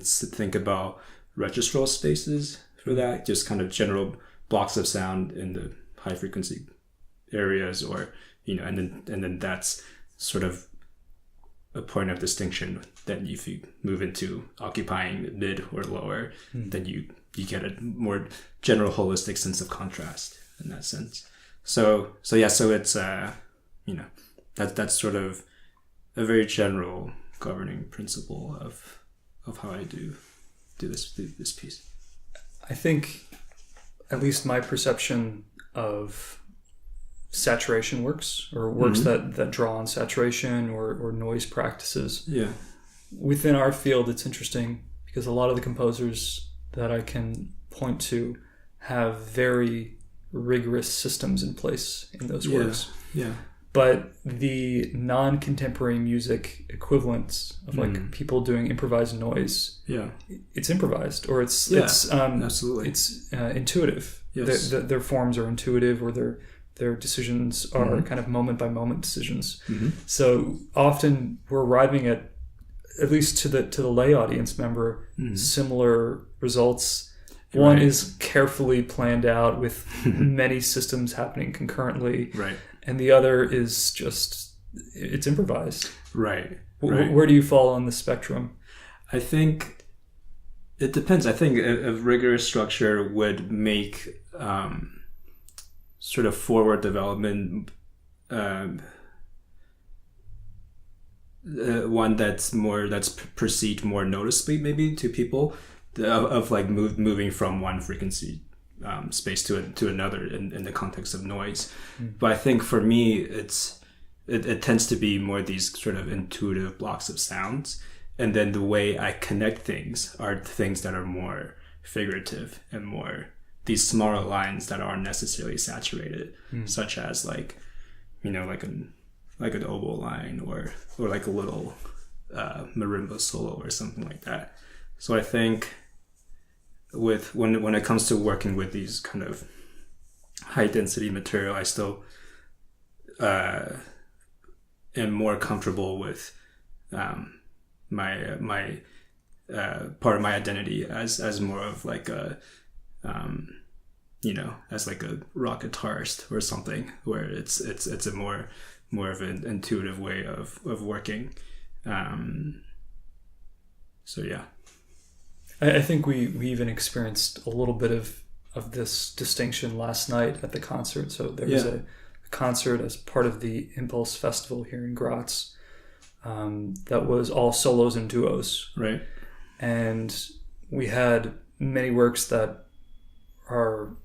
think about registral spaces for that, just kind of general blocks of sound in the high frequency areas, or and then that's sort of a point of distinction. Then if you move into occupying mid or lower, then you get a more general holistic sense of contrast in that sense. So it's that's sort of a very general governing principle of how I do this piece. I think, at least my perception of saturation works, or works that draw on saturation or noise practices. Yeah. Within our field, it's interesting because a lot of the composers that I can point to have very rigorous systems in place in those works. Yeah. But the non-contemporary music equivalents of like people doing improvised noise, it's improvised, or it's absolutely, it's intuitive. Yes. Their forms are intuitive, or their decisions are kind of moment by moment decisions. So often we're arriving at least to the lay audience member, similar results. One is carefully planned out with many systems happening concurrently. Right. And the other is just, it's improvised. Right. Where do you fall on the spectrum? I think it depends. I think a rigorous structure would make sort of forward development one that's perceived more noticeably maybe to people, of like moving from one frequency space to another in the context of noise. But I think for me it tends to be more these sort of intuitive blocks of sounds, and then the way I connect things are things that are more figurative and more these smaller lines that aren't necessarily saturated, such as like like an oboe line or like a little marimba solo or something like that. So I think when it comes to working with these kind of high density material, I still am more comfortable with my part of my identity as more of like a as like a rock guitarist or something, where it's a more of an intuitive way of working. So yeah. I think we even experienced a little bit of this distinction last night at the concert. So there was a concert as part of the Impuls festival here in Graz that was all solos and duos. Right. And we had many works that are,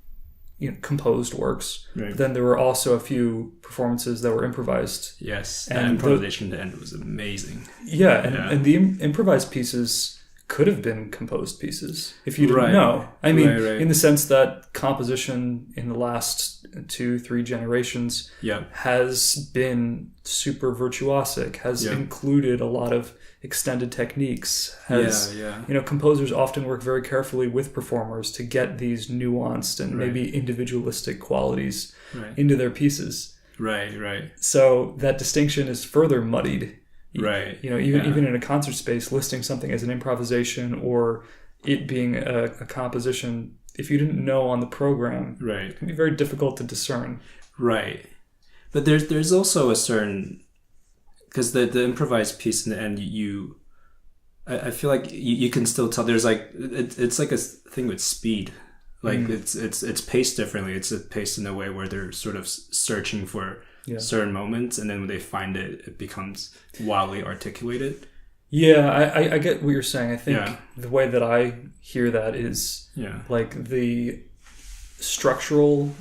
composed works. Right. But then there were also a few performances that were improvised. Yes, that And improvisation at the end was amazing. And the improvised pieces could have been composed pieces if you didn't Right. know. I mean, Right. in the sense that composition in the last 2-3 generations Yeah. has been super virtuosic, has included a lot of extended techniques, has composers often work very carefully with performers to get these nuanced and maybe individualistic qualities into their pieces. Right. So that distinction is further muddied. Right. Even in a concert space, listing something as an improvisation or it being a composition, if you didn't know on the program, it can be very difficult to discern. Right. But there's also a certain, because the improvised piece in the end, I feel like you can still tell there's like it's like a thing with speed. Like it's paced differently. It's paced in a way where they're sort of searching for certain moments, and then when they find it, it becomes wildly articulated. Yeah, I get what you're saying. I think the way that I hear that is like the structural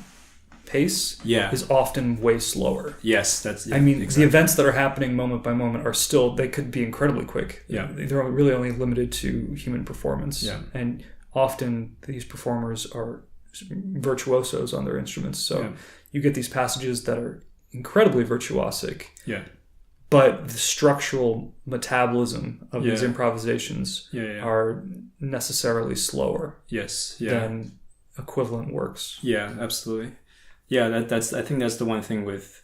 pace is often way slower. Yes, that's. I mean, the events that are happening moment by moment are still, they could be incredibly quick. Yeah, they're really only limited to human performance. Yeah, and often these performers are virtuosos on their instruments. So you get these passages that are incredibly virtuosic. Yeah. But the structural metabolism of these improvisations are necessarily slower than equivalent works. Yeah, absolutely. Yeah, that's. I think that's the one thing with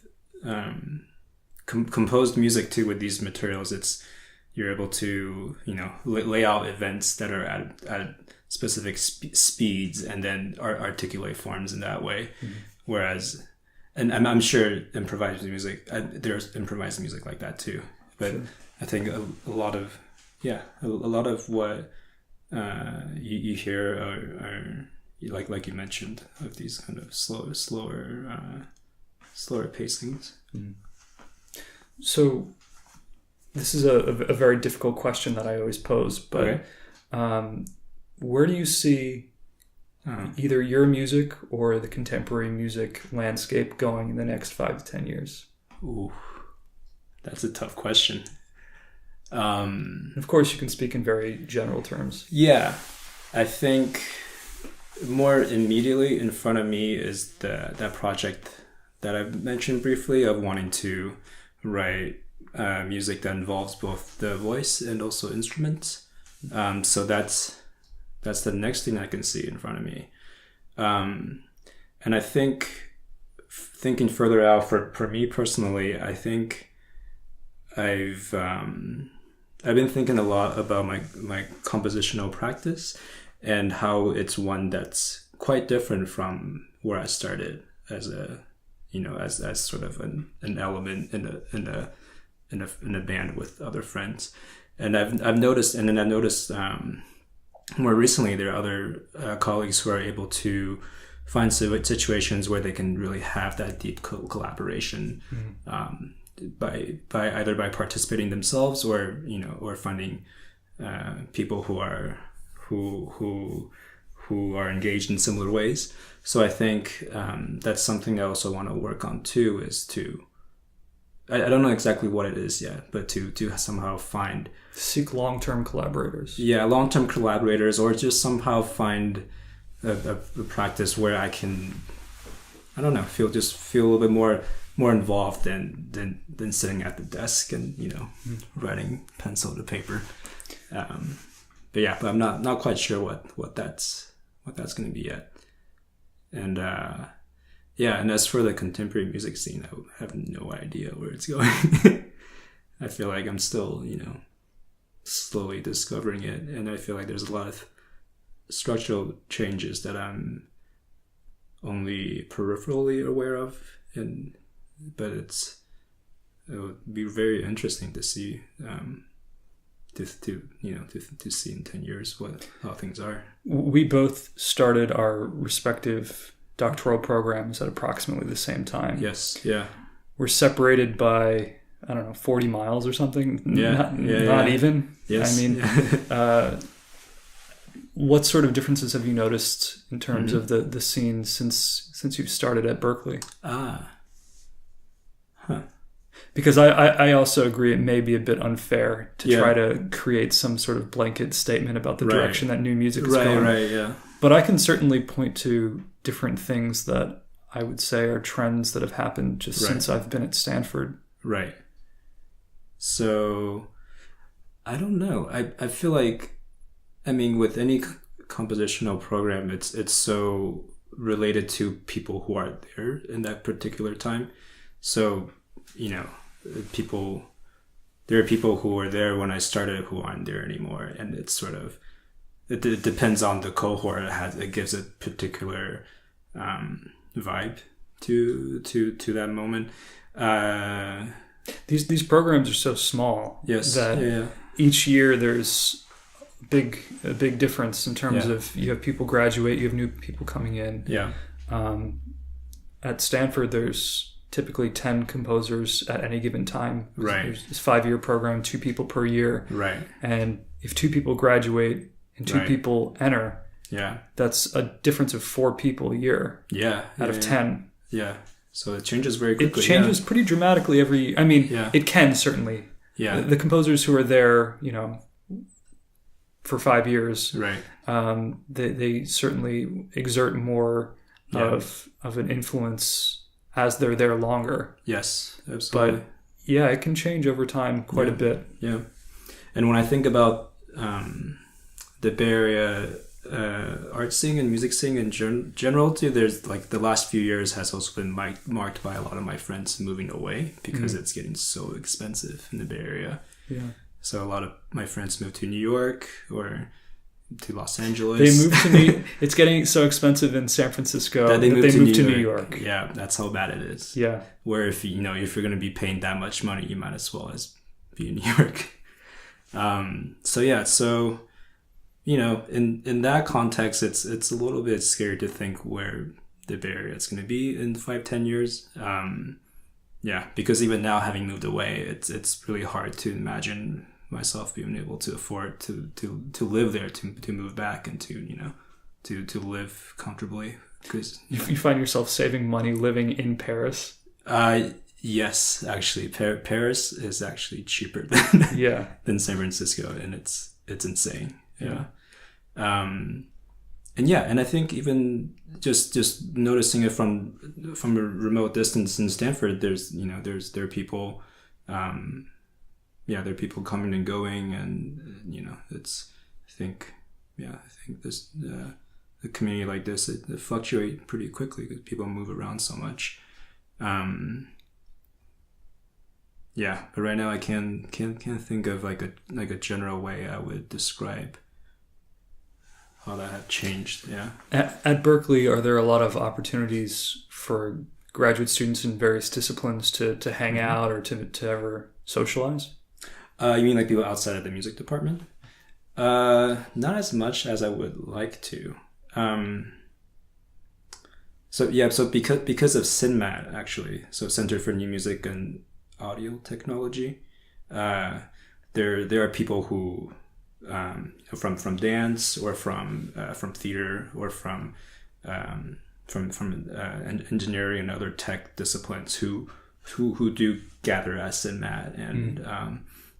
composed music too. With these materials, you're able to lay out events that are at specific speeds and then articulate forms in that way. Mm-hmm. Whereas, and I'm sure improvised music, there's improvised music like that too. But I think a lot of what you hear are like you mentioned, of these kind of slower pacings. Mm. So this is a very difficult question that I always pose, but where do you see either your music or the contemporary music landscape going in the next 5 to 10 years? Ooh, that's a tough question. Of course, you can speak in very general terms. Yeah, I think more immediately in front of me is that project that I've mentioned briefly of wanting to write music that involves both the voice and also instruments. So that's the next thing I can see in front of me. And I think thinking further out for me personally, I think I've been thinking a lot about my compositional practice and how it's one that's quite different from where I started as as sort of an element in a band with other friends. And I've noticed more recently there are other colleagues who are able to find situations where they can really have that deep collaboration by either by participating themselves or finding people who are engaged in similar ways. So I think that's something I also want to work on too, is to I don't know exactly what it is yet, but to somehow seek long-term collaborators. Yeah, long-term collaborators, or just somehow find a practice where I can, I don't know, feel a little bit more involved than sitting at the desk and writing pencil to paper. But I'm not quite sure what that's going to be yet. And and as for the contemporary music scene, I have no idea where it's going. I feel like I'm still, slowly discovering it. And I feel like there's a lot of structural changes that I'm only peripherally aware of. But it would be very interesting to see, to see in 10 years how things are. We both started our respective doctoral programs at approximately the same time. Yes, yeah. We're separated by, 40 miles or something. Yeah, not even. Yes. I mean, what sort of differences have you noticed in terms of the scene since since you've started at Berkeley. Because I also agree it may be a bit unfair to try to create some sort of blanket statement about the direction that new music is going. Right, yeah. But I can certainly point to different things that I would say are trends that have happened just since I've been at Stanford. Right. So, I don't know. I feel like, I mean, with any compositional program, it's so related to people who are there in that particular time. So, you know, there are people who were there when I started who aren't there anymore, and it's sort of, it depends on the cohort. It gives a particular vibe to that moment. These programs are so small that each year there's a big difference in terms of you have people graduate, you have new people coming in. Yeah. At Stanford, there's typically 10 composers at any given time. Right. There's this 5-year program, 2 people per year. Right. And if 2 people graduate and 2 people enter, that's a difference of 4 people a year. Yeah. Out of 10. Yeah. So it changes very quickly. It changes pretty dramatically every. I mean, it can certainly. Yeah. The composers who are there, you know, for 5 years, right? They certainly exert more of an influence as they're there longer. Yes, absolutely. But yeah, it can change over time quite a bit. Yeah. And when I think about the Bay Area art scene and music scene in general too, there's like the last few years has also been marked by a lot of my friends moving away because it's getting so expensive in the Bay Area. Yeah. So a lot of my friends moved to New York or to Los Angeles. They moved to it's getting so expensive in San Francisco that they moved to New York. Yeah, that's how bad it is. Yeah. Where if you're going to be paying that much money, you might as well as be in New York. So you know, in that context, it's a little bit scary to think where the Bay Area is going to be in 5-10 years. Because even now, having moved away, it's really hard to imagine myself being able to afford to live there, to move back and to live comfortably. Because you find yourself saving money living in Paris. Yes, actually, Paris is actually cheaper than than San Francisco, and it's insane. Yeah. And I think even just noticing it from a remote distance in Stanford, there are people, there are people coming and going, and it's I think this a community like this it fluctuates pretty quickly because people move around so much. But right now I can't think of like a general way I would describe how that had changed. Yeah. At Berkeley, are there a lot of opportunities for graduate students in various disciplines to hang out or to ever socialize? You mean like people outside of the music department? Not as much as I would like to. So because of CINMAT, actually, so Center for New Music and Audio Technology, there are people who from dance or from theater or from engineering and other tech disciplines who do gather at CINMAT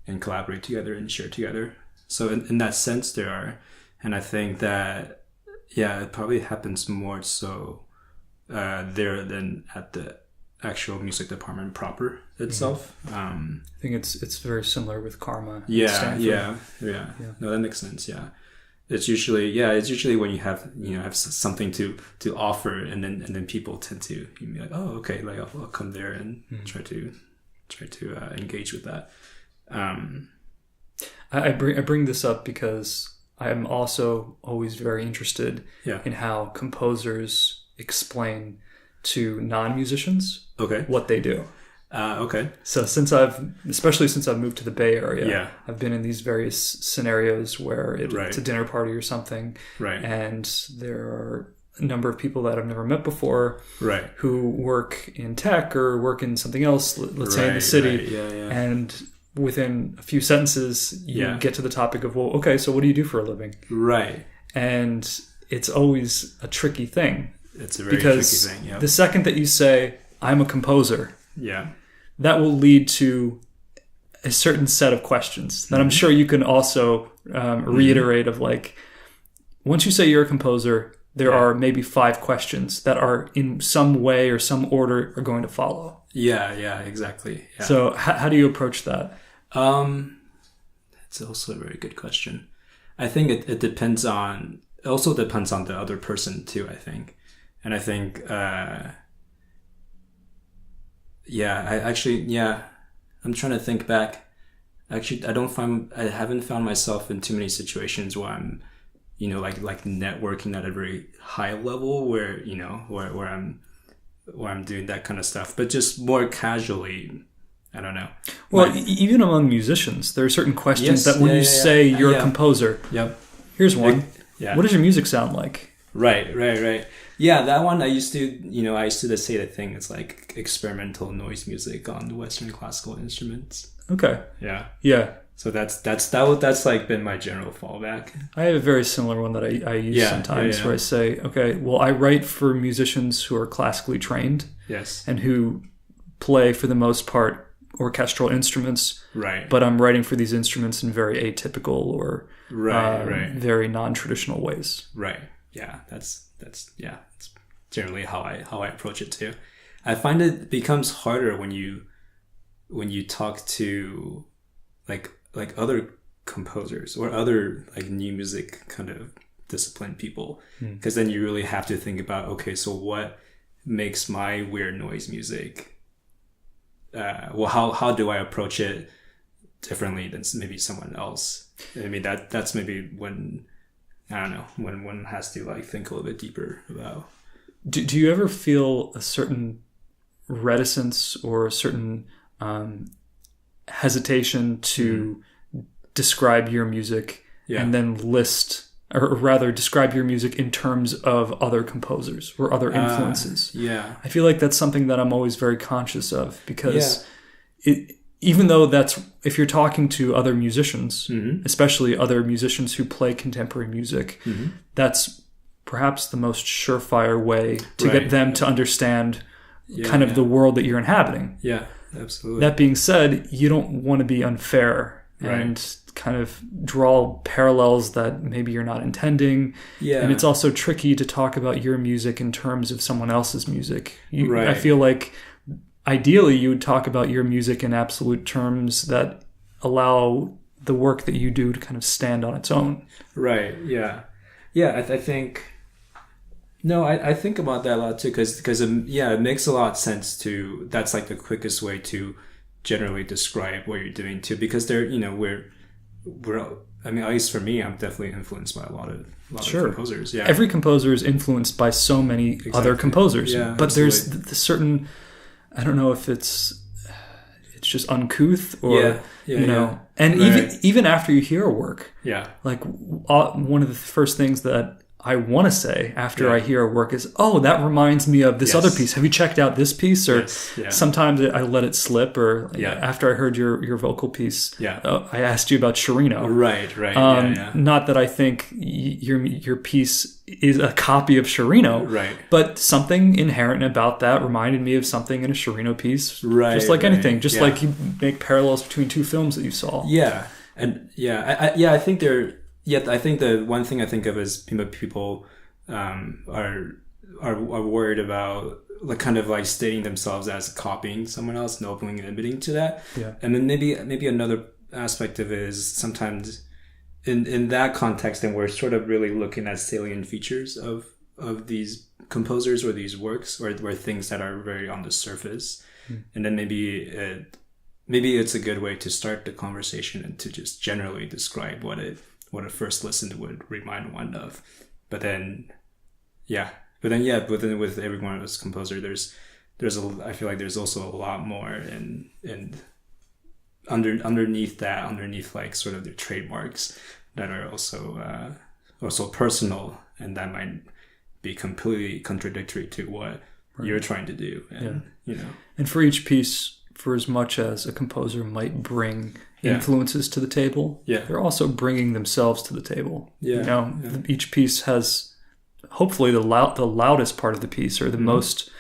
and collaborate together and share together. So in that sense there are, and I think that it probably happens more so there than at the actual music department proper itself. I think it's very similar with Karma. Yeah. No, that makes sense. Yeah, it's usually when you have something to offer, and then people tend to be like, oh, okay, like I'll come there and try to engage with that. I bring this up because I am also always very interested in how composers explain to non-musicians what they do. So especially since I've moved to the Bay Area, I've been in these various scenarios where it's a dinner party or something, and there are a number of people that I've never met before who work in tech or work in something else, let's say in the city, and within a few sentences you get to the topic of, well, okay, so what do you do for a living? Right. And it's always a tricky thing. it's a very because tricky thing. Yeah. The second that you say, I'm a composer, Yeah. that will lead to a certain set of questions that I'm sure you can also reiterate of like, once you say you're a composer, there are maybe 5 questions that are in some way or some order are going to follow. Yeah, exactly. Yeah. So how do you approach that? It's also a very good question. I think it depends on, it also depends on the other person too, I think. And I think, I'm trying to think back. Actually, I haven't found myself in too many situations where I'm, like networking at a very high level where, where I'm doing that kind of stuff, but just more casually. I don't know. Well, even among musicians, there are certain questions that when you say you're a composer, here's one. What does your music sound like? Right. Yeah, that one I used to say the thing. It's like experimental noise music on Western classical instruments. Okay. Yeah. So that's like been my general fallback. I have a very similar one that I use sometimes where I say, okay, well, I write for musicians who are classically trained. Yes. And who play for the most part orchestral instruments. Right. But I'm writing for these instruments in very atypical or very non-traditional ways. Right. Yeah. That's generally how I approach it too. I find it becomes harder when you talk to like other composers or other like new music kind of discipline people, because then you really have to think about, okay, so what makes my weird noise music? How do I approach it differently than maybe someone else? I mean, that's maybe when, I don't know, when one has to like think a little bit deeper about. Do you ever feel a certain reticence or a certain hesitation to describe your music and then list, or rather describe your music in terms of other composers or other influences? I feel like that's something that I'm always very conscious of, because even though if you're talking to other musicians, especially other musicians who play contemporary music, that's perhaps the most surefire way to get them to understand the world that you're inhabiting. Yeah, absolutely. That being said, you don't want to be unfair and kind of draw parallels that maybe you're not intending. Yeah. And it's also tricky to talk about your music in terms of someone else's music. I feel like ideally you would talk about your music in absolute terms that allow the work that you do to kind of stand on its own. Right. Yeah. Yeah. I think. No, I think about that a lot too, because it makes a lot of sense to. That's like the quickest way to generally describe what you're doing too, because we're. I mean, at least for me, I'm definitely influenced by a lot of composers. Yeah. Every composer is influenced by so many other composers. Yeah, but there's the certain. I don't know if it's just uncouth or and even after you hear a work, like one of the first things that I want to say after I hear a work is, oh, that reminds me of this other piece. Have you checked out this piece? Or sometimes I let it slip. Or after I heard your vocal piece, I asked you about Sciarrino. Right. Not that I think your piece is a copy of Sciarrino, but something inherent about that reminded me of something in a Sciarrino piece. Just like anything. Just like you make parallels between two films that you saw. Yeah. And I think they're... Yeah, I think the one thing I think of is people are worried about like kind of like stating themselves as copying someone else and openly admitting to that. Yeah. And then maybe another aspect of it is sometimes in that context, and we're sort of really looking at salient features of these composers or these works or things that are very on the surface. And then maybe it's a good way to start the conversation and to just generally describe what a first listen would remind one of. But then with every one of those composer, I feel like there's also a lot more and underneath like sort of their trademarks that are also personal, and that might be completely contradictory to what you're trying to do. And, and for each piece, for as much as a composer might bring influences to the table, they're also bringing themselves to the table. Each piece has hopefully the loudest part of the piece, or the most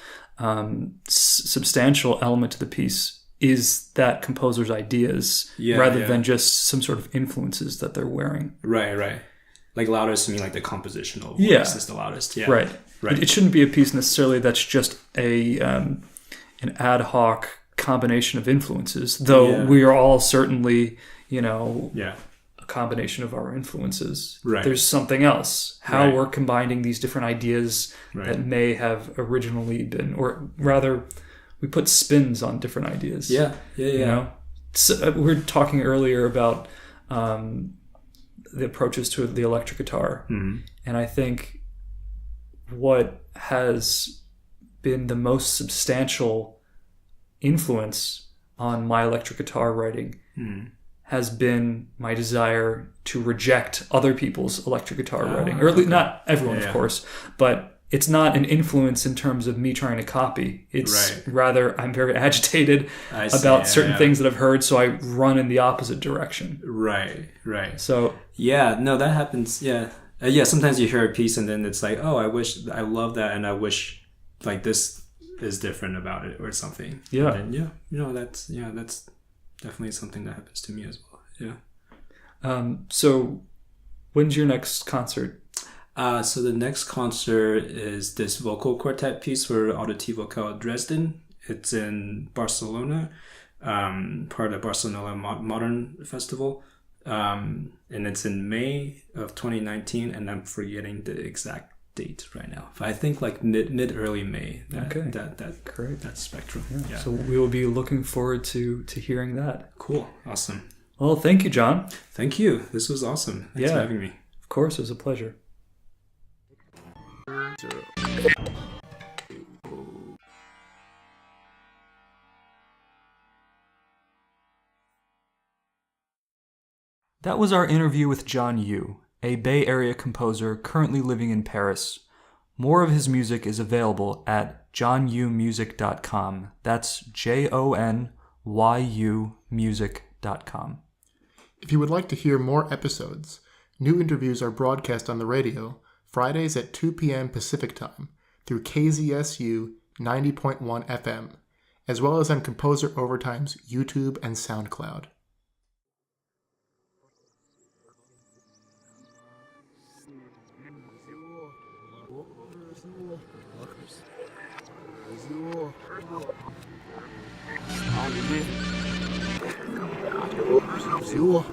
substantial element to the piece, is that composer's ideas rather than just some sort of influences that they're wearing. Right. Like loudest, you mean like the compositional voice is the loudest. Yeah. Right. It shouldn't be a piece necessarily that's just an ad hoc combination of influences, though we are all certainly, a combination of our influences. Right. There's something else. How we're combining these different ideas that may have originally been, or rather, we put spins on different ideas. Yeah. So, we were talking earlier about the approaches to the electric guitar. Mm-hmm. And I think what has been the most substantial influence on my electric guitar writing has been my desire to reject other people's electric guitar writing. Or at least not everyone, of course, but it's not an influence in terms of me trying to copy. It's rather I'm very agitated about certain things that I've heard, so I run in the opposite direction. Right. So that happens. Sometimes you hear a piece and then it's like, oh, I love that, and I wish like this is different about it or something. Yeah. And that's definitely something that happens to me as well. Yeah. So when's your next concert? So the next concert is this vocal quartet piece for Auditive Vocal Dresden. It's in Barcelona, part of the Barcelona Modern Festival. And it's in May of 2019, and I'm forgetting the exact date right now. But I think like mid-early May. Great. That spectrum. Yeah. So we will be looking forward to hearing that. Cool. Awesome. Well, thank you, John. Thank you. This was awesome. Thanks for having me. Of course, it was a pleasure. That was our interview with Jon Yu, a Bay Area composer currently living in Paris. More of his music is available at jonyumusic.com. That's JONYU music.com. If you would like to hear more episodes, new interviews are broadcast on the radio Fridays at 2 p.m. Pacific Time through KZSU 90.1 FM, as well as on Composer Overtime's YouTube and SoundCloud. Все.